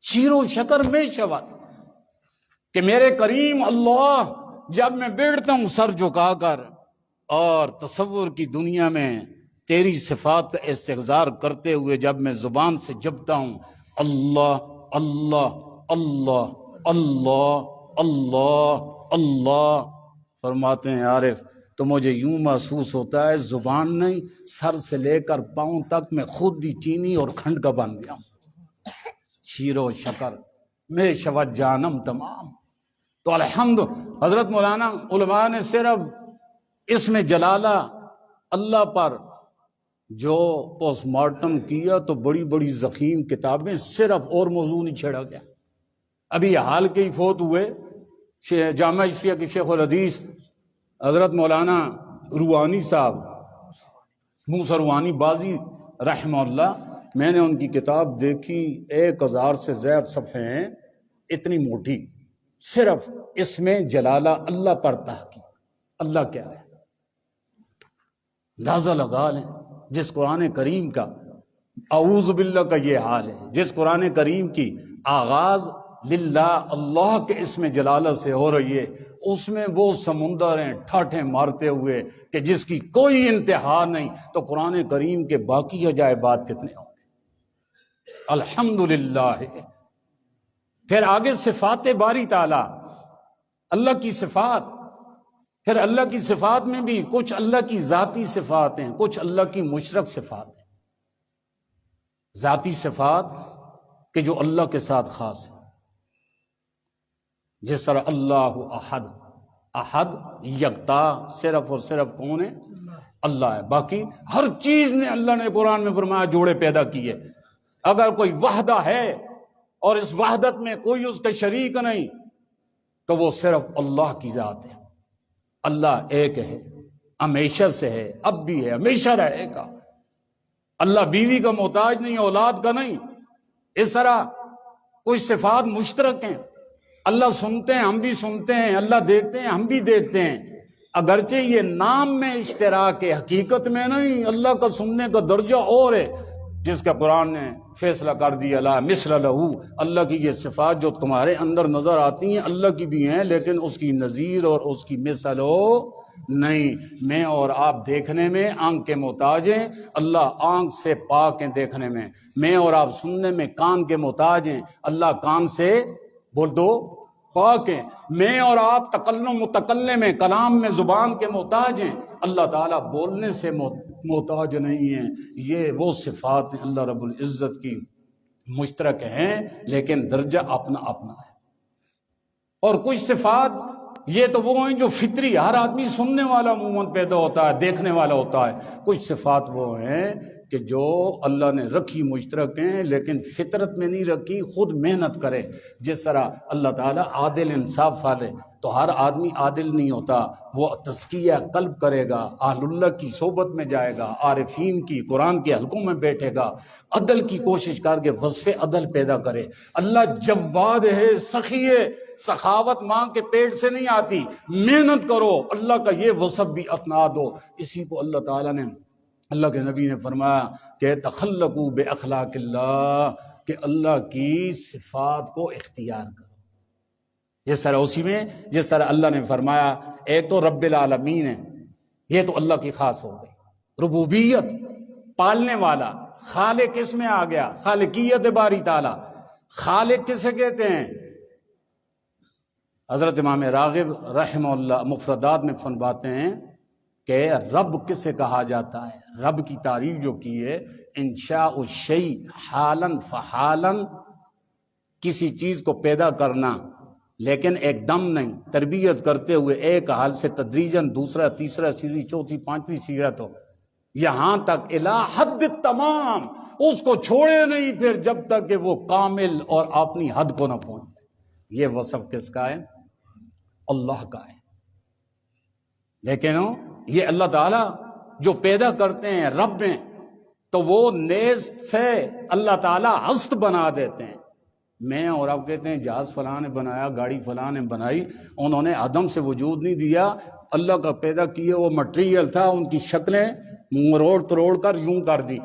شیر و شکر میں شود کہ میرے کریم اللہ جب میں بیٹھتا ہوں سر جھکا کر اور تصور کی دنیا میں تیری صفات کا استحضار کرتے ہوئے جب میں زبان سے جپتا ہوں اللہ اللہ اللہ اللہ اللہ اللہ، فرماتے ہیں عارف تو مجھے یوں محسوس ہوتا ہے زبان نہیں، سر سے لے کر پاؤں تک میں خود ہی چینی اور کھنڈ کا بن گیا ہوں. شیر و شکر میں شود جانم تمام. تو الحمد حضرت مولانا علماء نے صرف اس میں جلالہ اللہ پر جو پوسٹ مارٹم کیا تو بڑی بڑی ضخیم کتابیں صرف اور موضوع نہیں چھیڑا گیا. ابھی حال کے ہی فوت ہوئے جامعہ اشفیہ کے شیخ الحدیث حضرت مولانا روحانی صاحب موسیٰ روحانی بازی رحمہ اللہ. میں نے ان کی کتاب دیکھی، 1000 سے زیادہ صفحے ہیں، اتنی موٹی، صرف اس میں جلالہ اللہ پر تحقیق. اللہ کیا ہے اندازہ لگا لیں. جس قرآن کریم کا اعوذ باللہ کا یہ حال ہے، جس قرآن کریم کی آغاز للہ اللہ کے اسم جلالہ سے ہو رہی ہے، اس میں وہ سمندر ہیں ٹھاٹھیں مارتے ہوئے کہ جس کی کوئی انتہا نہیں. تو قرآن کریم کے باقی عجائبات کتنے ہوں گے. الحمدللہ. پھر آگے صفات باری تعالی، اللہ کی صفات. پھر اللہ کی صفات میں بھی کچھ اللہ کی ذاتی صفات ہیں، کچھ اللہ کی مشترک صفات ہیں. ذاتی صفات کہ جو اللہ کے ساتھ خاص ہے، جس طرح اللہ احد، احد یکتا، صرف اور صرف کون ہے؟ اللہ ہے. باقی ہر چیز نے اللہ نے قرآن میں فرمایا جوڑے پیدا کیے. اگر کوئی وحدہ ہے اور اس وحدت میں کوئی اس کا شریک نہیں تو وہ صرف اللہ کی ذات ہے. اللہ ایک ہے، ہمیشہ سے ہے، اب بھی ہے، ہمیشہ رہے گا۔ اللہ بیوی کا محتاج نہیں، اولاد کا نہیں۔ اس طرح کچھ صفات مشترک ہیں۔ اللہ سنتے ہیں، ہم بھی سنتے ہیں، اللہ دیکھتے ہیں، ہم بھی دیکھتے ہیں، اگرچہ یہ نام میں اشتراک ہے، حقیقت میں نہیں۔ اللہ کا سننے کا درجہ اور ہے، جس کا قرآن نے فیصلہ کر دیا لا مثل لہو، اللہ کی یہ صفات جو تمہارے اندر نظر آتی ہیں اللہ کی بھی ہیں، لیکن اس کی نظیر اور اس کی مثل ہو نہیں۔ میں اور آپ دیکھنے میں آنکھ کے محتاج ہیں، اللہ آنکھ سے پاک ہیں دیکھنے میں۔ میں اور آپ سننے میں کان کے محتاج ہیں، اللہ کان سے بول دو پاک ہیں۔ میں اور آپ تکلم متکلم میں، کلام میں زبان کے محتاج ہیں، اللہ تعالیٰ بولنے سے محتاج نہیں ہیں۔ یہ وہ صفات ہیں اللہ رب العزت کی مشترک ہیں، لیکن درجہ اپنا اپنا ہے۔ اور کچھ صفات یہ تو وہ ہیں جو فطری، ہر آدمی سننے والا عموماً پیدا ہوتا ہے، دیکھنے والا ہوتا ہے۔ کچھ صفات وہ ہیں کہ جو اللہ نے رکھی مشترک ہیں، لیکن فطرت میں نہیں رکھی، خود محنت کرے۔ جس طرح اللہ تعالیٰ عادل انصاف والے، تو ہر آدمی عادل نہیں ہوتا، وہ تزکیہ قلب کرے گا، اہل اللہ کی صحبت میں جائے گا، عارفین کی، قرآن کے حلقوں میں بیٹھے گا، عدل کی کوشش کر کے وصف عدل پیدا کرے۔ اللہ جواد ہے، سخی ہے، سخاوت ماں کے پیٹ سے نہیں آتی، محنت کرو، اللہ کا یہ وصف بھی اپنا دو۔ اسی کو اللہ تعالیٰ نے، اللہ کے نبی نے فرمایا کہ تخلقوا باخلاق اللہ، کہ اللہ کی صفات کو اختیار کرو۔ جس طرح اسی میں جس طرح اللہ نے فرمایا ایک تو رب العالمین ہے، یہ تو اللہ کی خاص ہو گئی ربوبیت، پالنے والا۔ خالق کس میں آ گیا؟ خالقیت باری تعالی۔ خالق کسے کہتے ہیں؟ حضرت امام راغب رحمہ اللہ مفردات میں فرماتے ہیں کہ رب کسے کہا جاتا ہے؟ رب کی تعریف جو کی ہے، انشاء الشیء حالاً فحالاً، کسی چیز کو پیدا کرنا لیکن ایک دم نہیں، تربیت کرتے ہوئے ایک حال سے تدریجاً دوسرا، تیسرا سیڑھی، چوتھی، پانچویں سیڑھت ہو، یہاں تک الی حد تمام، اس کو چھوڑے نہیں پھر جب تک کہ وہ کامل اور اپنی حد کو نہ پہنچے۔ یہ وصف کس کا ہے؟ اللہ کا ہے۔ لیکن یہ اللہ تعالیٰ جو پیدا کرتے ہیں رب ہیں، تو وہ نیست سے اللہ تعالیٰ ہست بنا دیتے ہیں۔ میں اور آپ کہتے ہیں جہاز فلاں نے بنایا، گاڑی فلاں نے بنائی، انہوں نے عدم سے وجود نہیں دیا، اللہ کا پیدا کیا وہ مٹیریل تھا، ان کی شکلیں مروڑ تروڑ کر یوں کر دی۔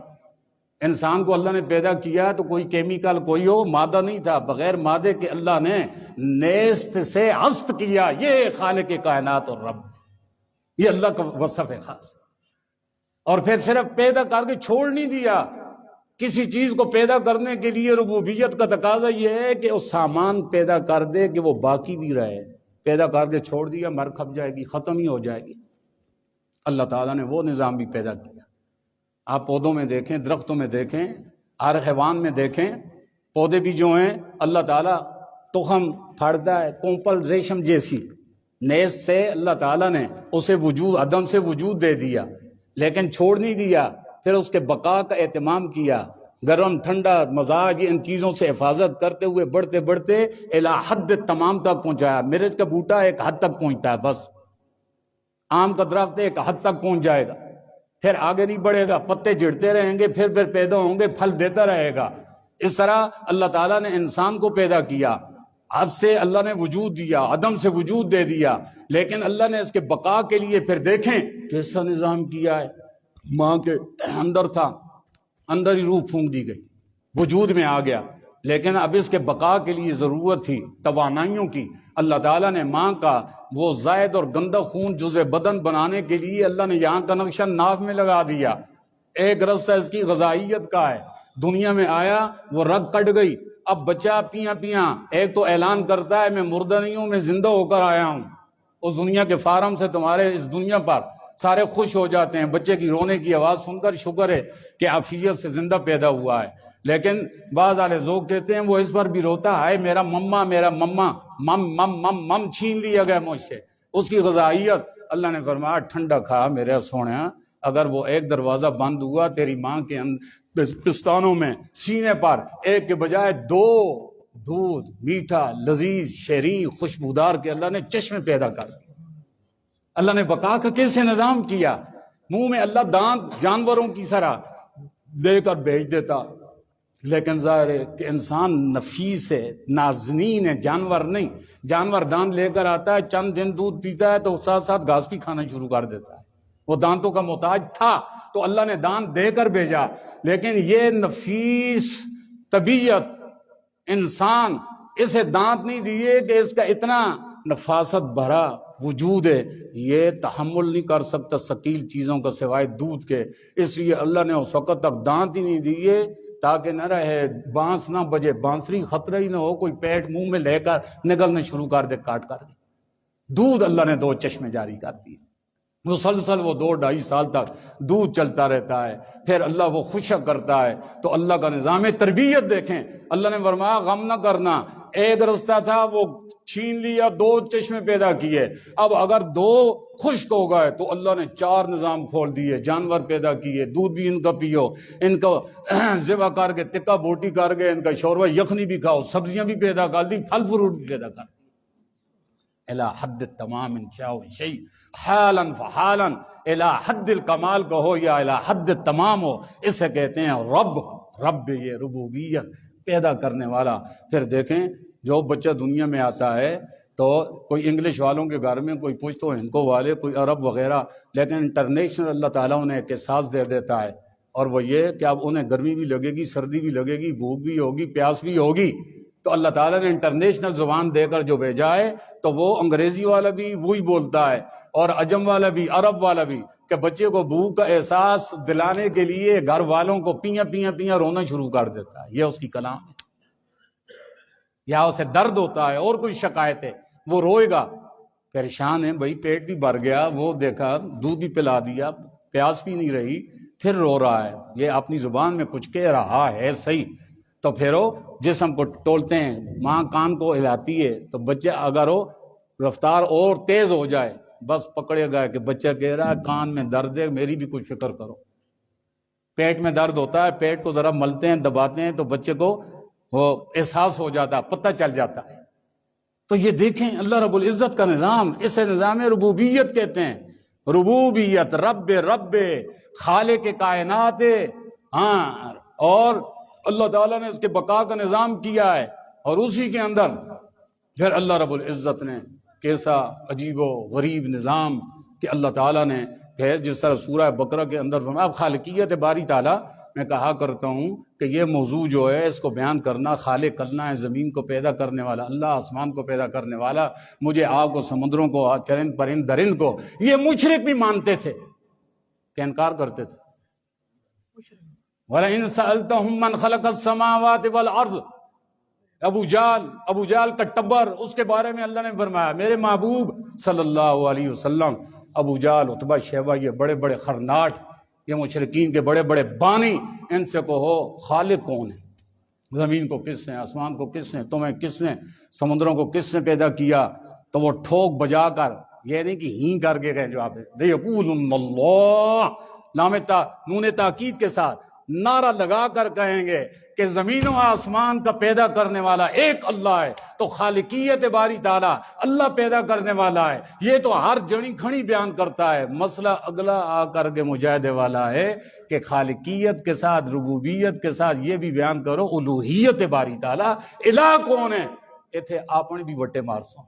انسان کو اللہ نے پیدا کیا تو کوئی کیمیکل، کوئی ہو مادہ نہیں تھا، بغیر مادے کے اللہ نے نیست سے ہست کیا۔ یہ خالق کائنات اور رب، یہ اللہ کا وصف ہے خاص۔ اور پھر صرف پیدا کر کے چھوڑ نہیں دیا۔ کسی چیز کو پیدا کرنے کے لیے ربوبیت کا تقاضا یہ ہے کہ وہ سامان پیدا کر دے کہ وہ باقی بھی رہے۔ پیدا کر کے چھوڑ دیا، مر کھپ جائے گی، ختم ہی ہو جائے گی۔ اللہ تعالیٰ نے وہ نظام بھی پیدا کیا۔ آپ پودوں میں دیکھیں، درختوں میں دیکھیں، ہر حیوان میں دیکھیں، پودے بھی جو ہیں اللہ تعالیٰ تخم پھاڑتا ہے، کومپل ریشم جیسی نیز سے اللہ تعالیٰ نے اسے وجود، عدم سے وجود دے دیا، لیکن چھوڑ نہیں دیا۔ پھر اس کے بقا کا اہتمام کیا، گرم ٹھنڈا مزاج ان چیزوں سے حفاظت کرتے ہوئے بڑھتے بڑھتے الی حد تمام تک پہنچایا۔ مرچ کا بوٹا ایک حد تک پہنچتا ہے بس، آم کا درخت ایک حد تک پہنچ جائے گا، پھر آگے نہیں بڑھے گا، پتے جڑتے رہیں گے، پھر پیدا ہوں گے، پھل دیتا رہے گا۔ اس طرح اللہ تعالیٰ نے انسان کو پیدا کیا، حد سے اللہ نے وجود دیا، عدم سے وجود دے دیا، لیکن اللہ نے اس کے بقا کے لیے پھر دیکھیں کیسا نظام کیا ہے۔ ماں کے اندر تھا، اندر ہی روح پھونک دی گئی، وجود میں آ گیا، لیکن اب اس کے بقا کے لیے ضرورت تھی توانائیوں کی۔ اللہ تعالیٰ نے ماں کا وہ زائد اور گندا خون جزو بدن بنانے کے لیے اللہ نے یہاں کنکشن ناف میں لگا دیا۔ ایک رستہ اس کی غذائیت کا ہے، دنیا میں آیا وہ رگ کٹ گئی، اب بچہ پیاں پیاں ایک تو اعلان کرتا ہے میں مردہ نہیں ہوں، میں زندہ ہو کر آیا ہوں۔ اس دنیا کے فارم سے تمہارے اس دنیا پر سارے خوش ہو جاتے ہیں، بچے کی رونے کی آواز سن کر شکر ہے کہ عافیت سے زندہ پیدا ہوا ہے۔ لیکن بعض والے ذوق کہتے ہیں وہ اس پر بھی روتا ہے، میرا مما، میرا مما، مم مم مم مم چھین لیا گیا مجھ سے۔ اس کی غذائیت اللہ نے فرمایا ٹھنڈا کھا میرے سونے، اگر وہ ایک دروازہ بند ہوا تیری ماں کے پستانوں میں، سینے پر، ایک کے بجائے دو دودھ میٹھا لذیذ شیریں خوشبودار کے اللہ نے چشمے پیدا کر دیے۔ اللہ نے بقا کا کیسے نظام کیا؟ منہ میں اللہ دانت جانوروں کی طرح دے کر بھیج دیتا، لیکن ظاہر ہے کہ انسان نفیس ہے، نازنین ہے، جانور نہیں۔ جانور دانت لے کر آتا ہے، چند دن دودھ پیتا ہے تو ساتھ ساتھ گھاس بھی کھانا شروع کر دیتا ہے۔ وہ دانتوں کا محتاج تھا تو اللہ نے دانت دے کر بھیجا، لیکن یہ نفیس طبیعت انسان اسے دانت نہیں دیے کہ اس کا اتنا نفاست بھرا وجود ہے، یہ تحمل نہیں کر سکتا ثقیل چیزوں کا سوائے دودھ کے، اس لیے اللہ نے اس وقت تک دانت ہی نہیں دیے تاکہ نہ رہے، بانس نہ بجے، بانسری خطرہ ہی نہ ہو، کوئی پیٹ منہ میں لے کر نگلنا شروع کر دے کاٹ کر دے۔ دودھ اللہ نے 2 چشمے جاری کر دیے، مسلسل وہ 2-2.5 سال تک دودھ چلتا رہتا ہے، پھر اللہ وہ خشک کرتا ہے۔ تو اللہ کا نظام تربیت دیکھیں، اللہ نے فرمایا غم نہ کرنا، ایک رستہ تھا وہ چھین لیا، 2 چشمے پیدا کیے، اب اگر 2 خشک ہو گئے تو اللہ نے 4 نظام کھول دیے، جانور پیدا کیے، دودھ بھی ان کا پیو، ان کو ذبح کر کے ٹکا بوٹی کر کے ان کا شوربہ یخنی بھی کھاؤ، سبزیاں بھی پیدا کر دی، پھل فروٹ بھی پیدا کر دی۔ الى حد التمام انشاء شیء حالا فحالا، الى حد الکمال کو ہو یا الى حد التمام ہو، اسے کہتے ہیں رب۔ رب یہ ربوبیت، پیدا کرنے والا۔ پھر دیکھیں جو بچہ دنیا میں آتا ہے تو کوئی انگلش والوں کے گھر میں کوئی پوچھ تو ہندکو والے، کوئی عرب وغیرہ، لیکن انٹرنیشنل اللہ تعالیٰ انہیں ایک احساس دے دیتا ہے، اور وہ یہ کہ اب انہیں گرمی بھی لگے گی، سردی بھی لگے گی، بھوک بھی ہوگی، پیاس بھی ہوگی، تو اللہ تعالیٰ نے انٹرنیشنل زبان دے کر جو بھیجا ہے تو وہ انگریزی والا بھی وہی بولتا ہے اور عجم والا بھی، عرب والا بھی، کہ بچے کو بھوک کا احساس دلانے کے لیے گھر والوں کو پیاں پیاں پیاں رونا شروع کر دیتا ہے، یہ اس کی کلام ہے۔ یا اسے درد ہوتا ہے اور کوئی شکایت ہے، وہ روئے گا، پریشان ہے بھائی، پیٹ بھی بھر گیا، وہ دیکھا دودھ بھی پلا دیا، پیاس بھی نہیں رہی، پھر رو رہا ہے، یہ اپنی زبان میں کچھ کہہ رہا ہے صحیح، تو پھر وہ جسم کو ٹولتے ہیں، ماں کان کو ہلاتی ہے، تو بچے اگر وہ رفتار اور تیز ہو جائے بس پکڑے گا کہ بچہ کہہ رہا ہے کان میں درد ہے، میری بھی کچھ فکر کرو۔ پیٹ میں درد ہوتا ہے، پیٹ کو ذرا ملتے ہیں، دباتے ہیں تو بچے کو وہ احساس ہو جاتا ہے، پتہ چل جاتا ہے۔ تو یہ دیکھیں اللہ رب العزت کا نظام، اسے نظام ربوبیت کہتے ہیں۔ ربوبیت، رب رب، خالق کائنات، ہاں، اور اللہ تعالیٰ نے اس کے بقا کا نظام کیا ہے، اور اسی کے اندر پھر اللہ رب العزت نے کیسا عجیب و غریب نظام کہ اللہ تعالیٰ نے پھر جس طرح سورہ بقرہ کے اندر فرمایا۔ اب خالقیت باری تعالیٰ میں کہا کرتا ہوں کہ یہ موضوع جو ہے اس کو بیان کرنا، خالق کرنا ہے، زمین کو پیدا کرنے والا اللہ، آسمان کو پیدا کرنے والا، مجھے آگ کو، سمندروں کو، چرند پرند درند کو، یہ مشرک بھی مانتے تھے کہ انکار کرتے تھے۔ وَلَئِن سَأَلْتَهُم مَّنْ خَلَقَ السَّمَاوَاتِ وَالْأَرْضَ، ابو جال کا ٹبر، اس کے بارے میں اللہ نے فرمایا میرے محبوب صلی اللہ علیہ وسلم، ابو جال، عتبہ، شیبہ، یہ بڑے بڑے خرناٹ، یہ مشرکین کے بڑے بڑے بانی، ان سے کہو خالق کون ہے؟ زمین کو کس نے، آسمان کو کس نے، تمہیں کس نے، سمندروں کو کس نے پیدا کیا؟ تو وہ ٹھوک بجا کر، یہ نہیں کہ ہی کر کے گئے جو آپ لِيَقُولُنَّ اللَّهُ، نون تاکید کے ساتھ نعرہ لگا کر کہیں گے کہ زمین و آسمان کا پیدا کرنے والا ایک اللہ ہے۔ تو خالقیت باری تعالیٰ، اللہ پیدا کرنے والا ہے، یہ تو ہر جڑی کھڑی بیان کرتا ہے۔ مسئلہ اگلا آ کر کے مجاہدے والا ہے کہ خالقیت کے ساتھ، ربوبیت کے ساتھ یہ بھی بیان کرو الوہیت باری تعالیٰ، الہ کون ہے؟ ایتھے آپنے بھی وٹے مارسوں۔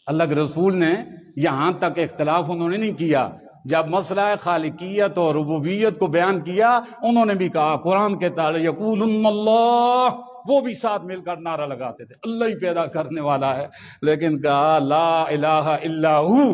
اللہ کے رسول نے یہاں تک اختلاف انہوں نے نہیں کیا، جب مسئلہ خالقیت اور ربوبیت کو بیان کیا انہوں نے بھی کہا، قرآن کے تعالی یقولن اللہ، وہ بھی ساتھ مل کر نعرہ لگاتے تھے اللہ ہی پیدا کرنے والا ہے، لیکن کہا لا الہ الا ہو،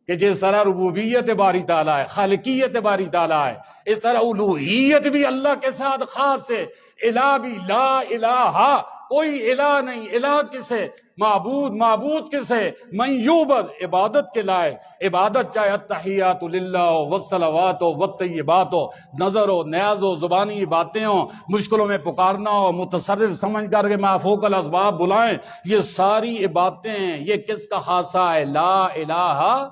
کہ جس طرح ربوبیت باری تعالیٰ ہے، خالقیت باری تعالیٰ ہے، اس طرح الوہیت بھی اللہ کے ساتھ خاص ہے، الہ بھی لا الہ، کوئی الہ نہیں، الہ کسے؟ معبود کسے؟ من یعبد، عبادت کے لائق، عبادت چاہے التحیات للہ ہو، والصلوات ہو، والطیبات ہو، نظر ہو، نیاز ہو، زبانی باتیں ہوں، مشکلوں میں پکارنا ہو، متصرف سمجھ کر کے ما فوق الاسباب بلائیں، یہ ساری عبادتیں ہیں، یہ کس کا خاصہ ہے؟ لا الہ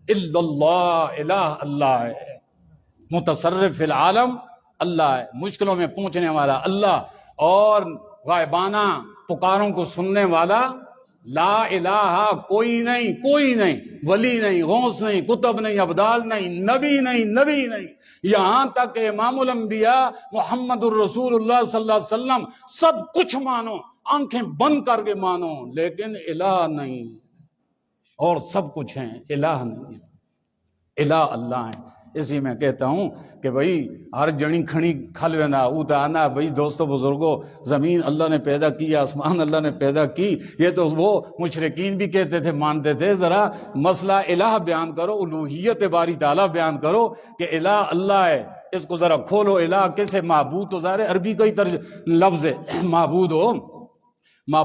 الا اللہ، الہ اللہ ہے، متصرف فی العالم اللہ ہے، مشکلوں میں پہنچنے والا اللہ، اور غائبانہ پکاروں کو سننے والا لا الہ کوئی نہیں، کوئی نہیں، ولی نہیں، غوث نہیں، کتب نہیں، ابدال نہیں، نبی نہیں، یہاں تک کہ امام الانبیاء محمد الرسول اللہ صلی اللہ علیہ وسلم سب کچھ مانو، آنکھیں بند کر کے مانو، لیکن الہ نہیں، اور سب کچھ ہیں، الہ نہیں ہے، الہ اللہ ہے۔ اس لیے میں کہتا ہوں کہ بھائی ہر جڑی کھڑی کھل وینا اوتا آنا، بھائی دوستو بزرگوں، زمین اللہ نے پیدا کی، آسمان اللہ نے پیدا کی، یہ تو وہ مشرکین بھی کہتے تھے، مانتے تھے۔ ذرا مسئلہ الہ بیان کرو، الوہیت باری تعالیٰ بیان کرو کہ الہ اللہ ہے، اس کو ذرا کھولو۔ الہ کیسے؟ معبود تو ظاہر عربی کا ہی لفظ ہے، معبود ہو،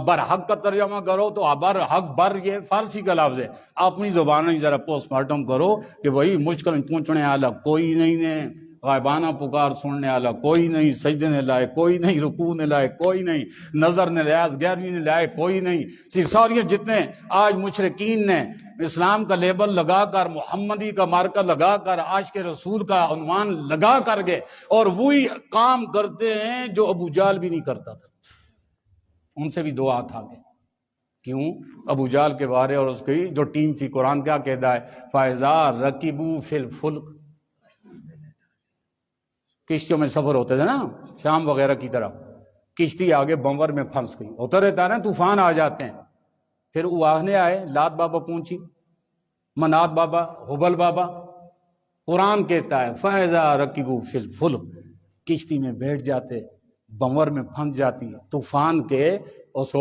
برحق کا ترجمہ کرو تو برحق، بر یہ فارسی کا لفظ ہے، اپنی زبان میں ذرا پوسٹ مارٹم کرو کہ بھائی مشکل پہنچنے والا کوئی نہیں ہے، غائبانہ پکار سننے والا کوئی نہیں، سجدے نے لائے کوئی نہیں، رکوع نے لائے کوئی نہیں، نظر نے لیاز گیرویں نے لائے کوئی نہیں۔ ساری جتنے آج مشرکین نے اسلام کا لیبل لگا کر، محمدی کا مارکہ لگا کر، عاشق رسول کا عنوان لگا کر گئے، اور وہی کام کرتے ہیں جو ابو جہل بھی نہیں کرتا تھا، ان سے بھی دو ہاتھ آگے۔ کیوں؟ ابو جہل کے بارے اور اس کی جو ٹیم تھی، قرآن کیا کہتا ہے؟ فَإِذَا رَكِبُوا فِي الْفُلْكِ، کشتیوں میں سفر ہوتے تھے نا شام وغیرہ کی طرف، کشتی آگے بمور میں پھنس گئی، ہوتا رہتا ہے نا، طوفان آ جاتے ہیں، پھر اواہنے آئے، لات بابا پہنچی، منات بابا، حبل بابا، قرآن کہتا ہے فَإِذَا رَكِبُوا فِي الْفُلْكِ، کشتی میں بیٹھ جاتے، بمور میں پھنس جاتی، طوفان کے اس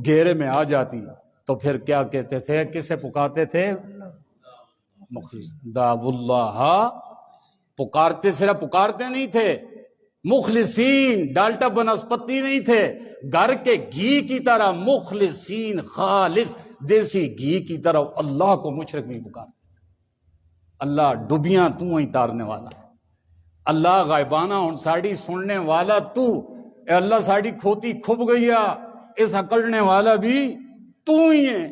گھیرے میں آ جاتی، تو پھر کیا کہتے تھے؟ کسے پکارتے تھے؟ مخلص دعو اللہ، پکارتے، صرف پکارتے نہیں تھے، مخلصین، ڈالٹا بنسپتی نہیں تھے، گھر کے گھی کی طرح مخلصین، خالص دیسی گھی کی طرح اللہ کو مشرک نہیں پکارتے۔ اللہ ڈبیاں تو ہی تارنے والا ہے، اللہ غائبانہ ہن ساڑی سننے والا تو، اے اللہ ساڑی کھوتی کھب گیا، اس اکڑنے والا بھی تو ہی ہے،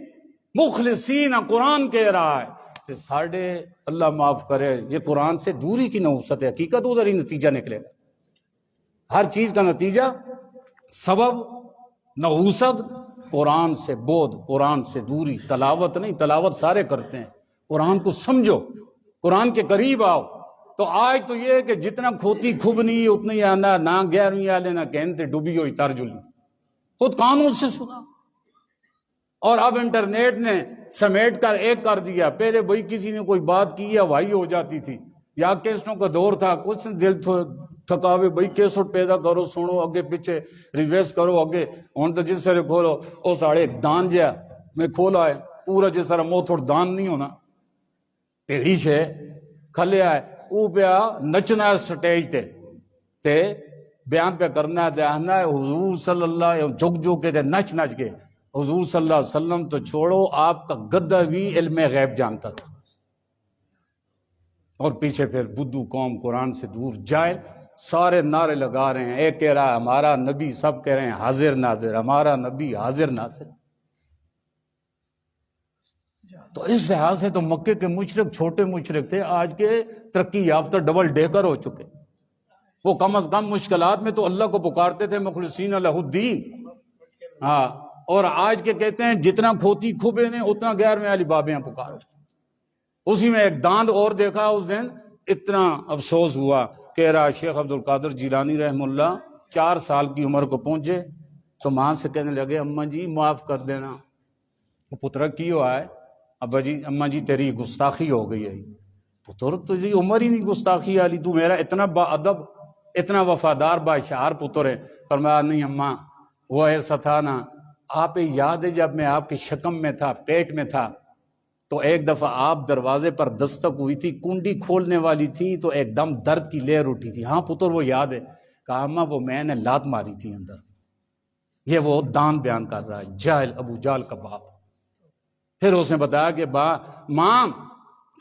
مخلصین قرآن کہہ رہا ہے۔ تو ساڑھے اللہ معاف کرے، یہ قرآن سے دوری کی نحوست ہے، حقیقت ادھر ہی نتیجہ نکلے گا، ہر چیز کا نتیجہ، سبب، نحوست قرآن سے بود، قرآن سے دوری، تلاوت نہیں، تلاوت سارے کرتے ہیں، قرآن کو سمجھو، قرآن کے قریب آؤ۔ تو آج تو یہ ہے کہ جتنا کھوتی کھبنی اتنا ہی آنا، نہ گیرویں آلے نہ کہنتے ڈوبی ہوئی ترجلی، خود قانون سے سنا۔ اور اب انٹرنیٹ نے سمیٹ کر ایک کر دیا، پہلے بھائی کسی نے کوئی بات کی یا وائی ہو جاتی تھی، یا کیسٹوں کا دور تھا، کچھ دل تھکاوے بھائی کیسٹ پیدا کرو، سنو، اگے پیچھے ریویس کرو، اگے ہوں تو جس طرح کھولو وہ ساڑھے دان جا میں کھولا ہے پورا، جس طرح موہ تھوڑ دان نہیں ہونا، پیڑی شے کھلیا ہے، او پیا نچنا ہے سٹیج تے بیان پہ کرنا ہے، آنا ہے حضور صلی اللہ علیہ وسلم جھک جھک کے نچ کے، حضور صلی اللہ علیہ وسلم تو چھوڑو، آپ کا گدہ بھی علم غیب جانتا تھا، اور پیچھے پھر بدھو قوم قرآن سے دور جائے، سارے نعرے لگا رہے ہیں، ایک کہہ رہا ہے ہمارا نبی، سب کہہ رہے ہیں حاضر ناظر، ہمارا نبی حاضر ناظر۔ تو اس لحاظ سے تو مکے کے مشرک چھوٹے مشرک تھے، آج کے ترقی یافتہ ڈبل ڈیکر ہو چکے، وہ کم از کم مشکلات میں تو اللہ کو پکارتے تھے مخلصین لہ الدین، ہاں، اور آج کے کہتے ہیں جتنا کھوتی کھبے نے اتنا غیر میں علی بابیاں پکار۔ اسی میں ایک داند اور دیکھا اس دن، اتنا افسوس ہوا، کہہ رہا شیخ عبد القادر جیلانی رحم اللہ 4 سال کی عمر کو پہنچے تو ماں سے کہنے لگے اماں جی معاف کر دینا، پترا کی ہوا ہے؟ ابا جی، اماں جی تیری گستاخی ہو گئی ہے۔ پتر تجھے عمر ہی نہیں گستاخی والی، تو میرا اتنا با ادب، اتنا وفادار باشعار پتر ہے۔ فرمایا نہیں اماں، وہ ایسا تھا نا، آپ یاد ہے جب میں آپ کے شکم میں تھا، پیٹ میں تھا، تو ایک دفعہ آپ دروازے پر دستک ہوئی تھی، کنڈی کھولنے والی تھی تو ایک دم درد کی لہر اٹھی تھی۔ ہاں پتر وہ یاد ہے۔ کہا اماں وہ میں نے لات ماری تھی اندر۔ یہ وہ دان بیان کر رہا ہے، جاہل، ابو جہل کا باپ۔ پھر اس نے بتایا کہ ماں،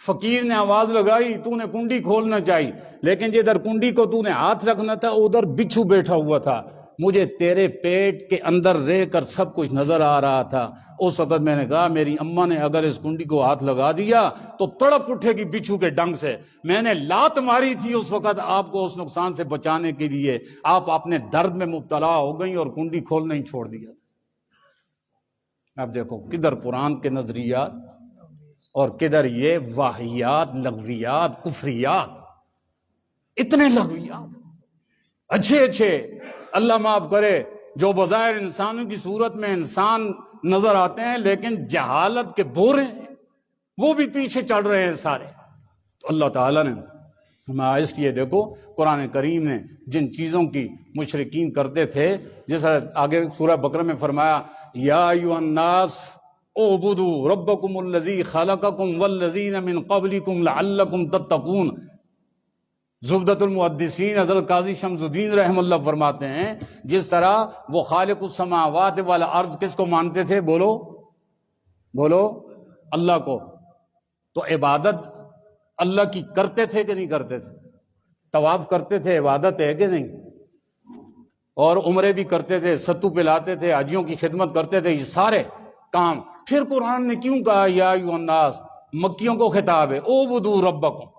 فقیر نے آواز لگائی، تو نے کنڈی کھولنا چاہی، لیکن جدھر کنڈی کو تو نے ہاتھ رکھنا تھا ادھر بچھو بیٹھا ہوا تھا، مجھے تیرے پیٹ کے اندر رہ کر سب کچھ نظر آ رہا تھا۔ اس وقت میں نے کہا میری اماں نے اگر اس کنڈی کو ہاتھ لگا دیا تو تڑپ اٹھے گی بچھو کے ڈنگ سے۔ میں نے لات ماری تھی اس وقت آپ کو اس نقصان سے بچانے کے لیے، آپ اپنے درد میں مبتلا ہو گئی اور کنڈی کھولنا ہی چھوڑ دیا۔ اب دیکھو کدھر قرآن کے نظریات اور کدھر یہ واہیات، لغویات، کفریات، اتنے لغویات اچھے اچھے، اللہ معاف کرے، جو بظاہر انسانوں کی صورت میں انسان نظر آتے ہیں لیکن جہالت کے بورے ہیں، وہ بھی پیچھے چڑھ رہے ہیں سارے۔ تو اللہ تعالیٰ نے اس لیے دیکھو قرآن کریم نے جن چیزوں کی مشرکین کرتے تھے، جس طرح آگے سورہ بقرہ میں فرمایا یا ایھا الناس اعبدوا ربکم الذی خلقکم والذین من قبلکم لعلکم تتقون۔ زبدۃ المحدثین حضرت قاضی شمس الدین رحمہ اللہ فرماتے ہیں جس طرح وہ خالق السماوات والارض کس کو مانتے تھے؟ بولو بولو، اللہ کو، تو عبادت اللہ کی کرتے تھے کہ نہیں کرتے تھے؟ طواف کرتے تھے، عبادت ہے کہ نہیں؟ اور عمرے بھی کرتے تھے، ستو پلاتے تھے، حاجیوں کی خدمت کرتے تھے، یہ سارے کام۔ پھر قرآن نے کیوں کہا یا ایھا الناس؟ مکیوں کو خطاب ہے، اعبدوا ربکم،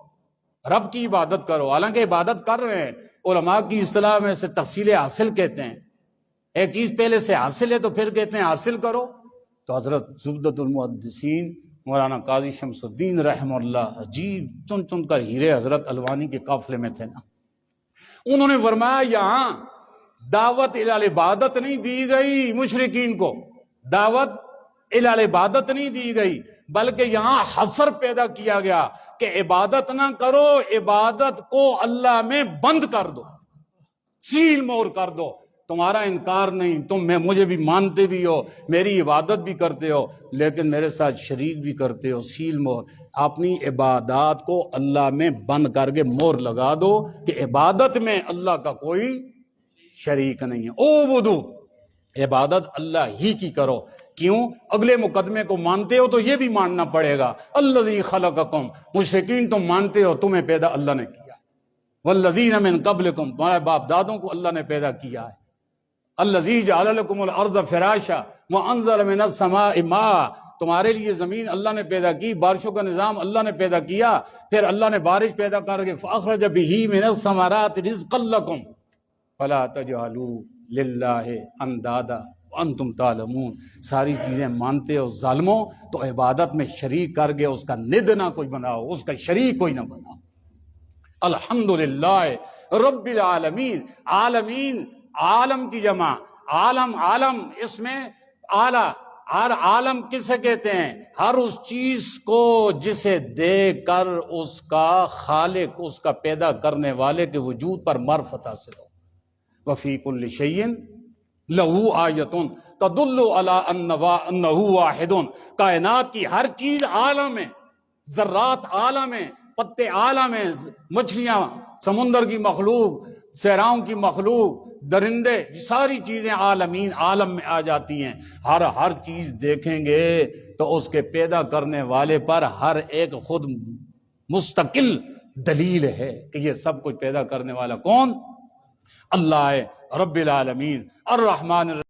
رب کی عبادت کرو، حالانکہ عبادت کر رہے ہیں۔ علماء کی اصطلاح میں سے تحصیل حاصل کہتے ہیں، ایک چیز پہلے سے حاصل ہے تو پھر کہتے ہیں حاصل کرو۔ تو حضرت زبدۃ المحدثین مولانا قاضی شمس الدین رحمہ اللہ عجیب چن چن کر ہیرے حضرت الوانی کے قافلے میں تھے نا، انہوں نے فرمایا یہاں دعوت الی العبادت نہیں دی گئی، مشرکین کو دعوت الی العبادت نہیں دی گئی، بلکہ یہاں حصر پیدا کیا گیا کہ عبادت نہ کرو، عبادت کو اللہ میں بند کر دو، سیل مور کر دو۔ تمہارا انکار نہیں، تم مجھے بھی مانتے بھی ہو، میری عبادت بھی کرتے ہو، لیکن میرے ساتھ شریک بھی کرتے ہو، سیل مور۔ اپنی عبادات کو اللہ میں بند کر کے مور لگا دو کہ عبادت میں اللہ کا کوئی شریک نہیں ہے۔ اعبدو، عبادت اللہ ہی کی کرو۔ کیوں؟ اگلے مقدمے کو مانتے ہو تو یہ بھی ماننا پڑے گا، الذی خلقکم، مشرکین تم مانتے ہو تمہیں پیدا اللہ نے کیا، والذین من قبلکم، تمہارے باپ دادوں کو اللہ نے پیدا کیا ہے، الذی جعل لکم الارض فراشا وانزل من السماء ماء، تمہارے لیے زمین اللہ نے پیدا کی، بارشوں کا نظام اللہ نے پیدا کیا، پھر اللہ نے بارش پیدا کر کے فاخرج بہ من الثمرات رزقا لکم فلا تجعلوا للہ اندادا وانتم تعلمون۔ ساری چیزیں مانتے ہو ظالموں تو عبادت میں شریک کر کے اس کا ند نہ کوئی بناؤ، اس کا شریک کوئی نہ بناؤ۔ الحمدللہ رب العالمین، عالمین عالم کی جمع، عالم اس میں اعلیٰ، ہر عالم کسے کہتے ہیں؟ ہر اس چیز کو جسے دیکھ کر اس کا خالق، اس کا پیدا کرنے والے کے وجود پر معرفت حاصل ہو۔ وفی کل شیء لہو آیۃ تدل علی انہ واحد، کائنات کی ہر چیز عالم ہے، ذرات عالم ہے، پتے عالم ہے، مچھلیاں، سمندر کی مخلوق، صحراؤں کی مخلوق، درندے، ساری چیزیں عالمین، عالم میں آ جاتی ہیں۔ ہر چیز دیکھیں گے تو اس کے پیدا کرنے والے پر ہر ایک خود مستقل دلیل ہے کہ یہ سب کچھ پیدا کرنے والا کون؟ اللہ ہے، رب العالمین، الرحمن الرحیم۔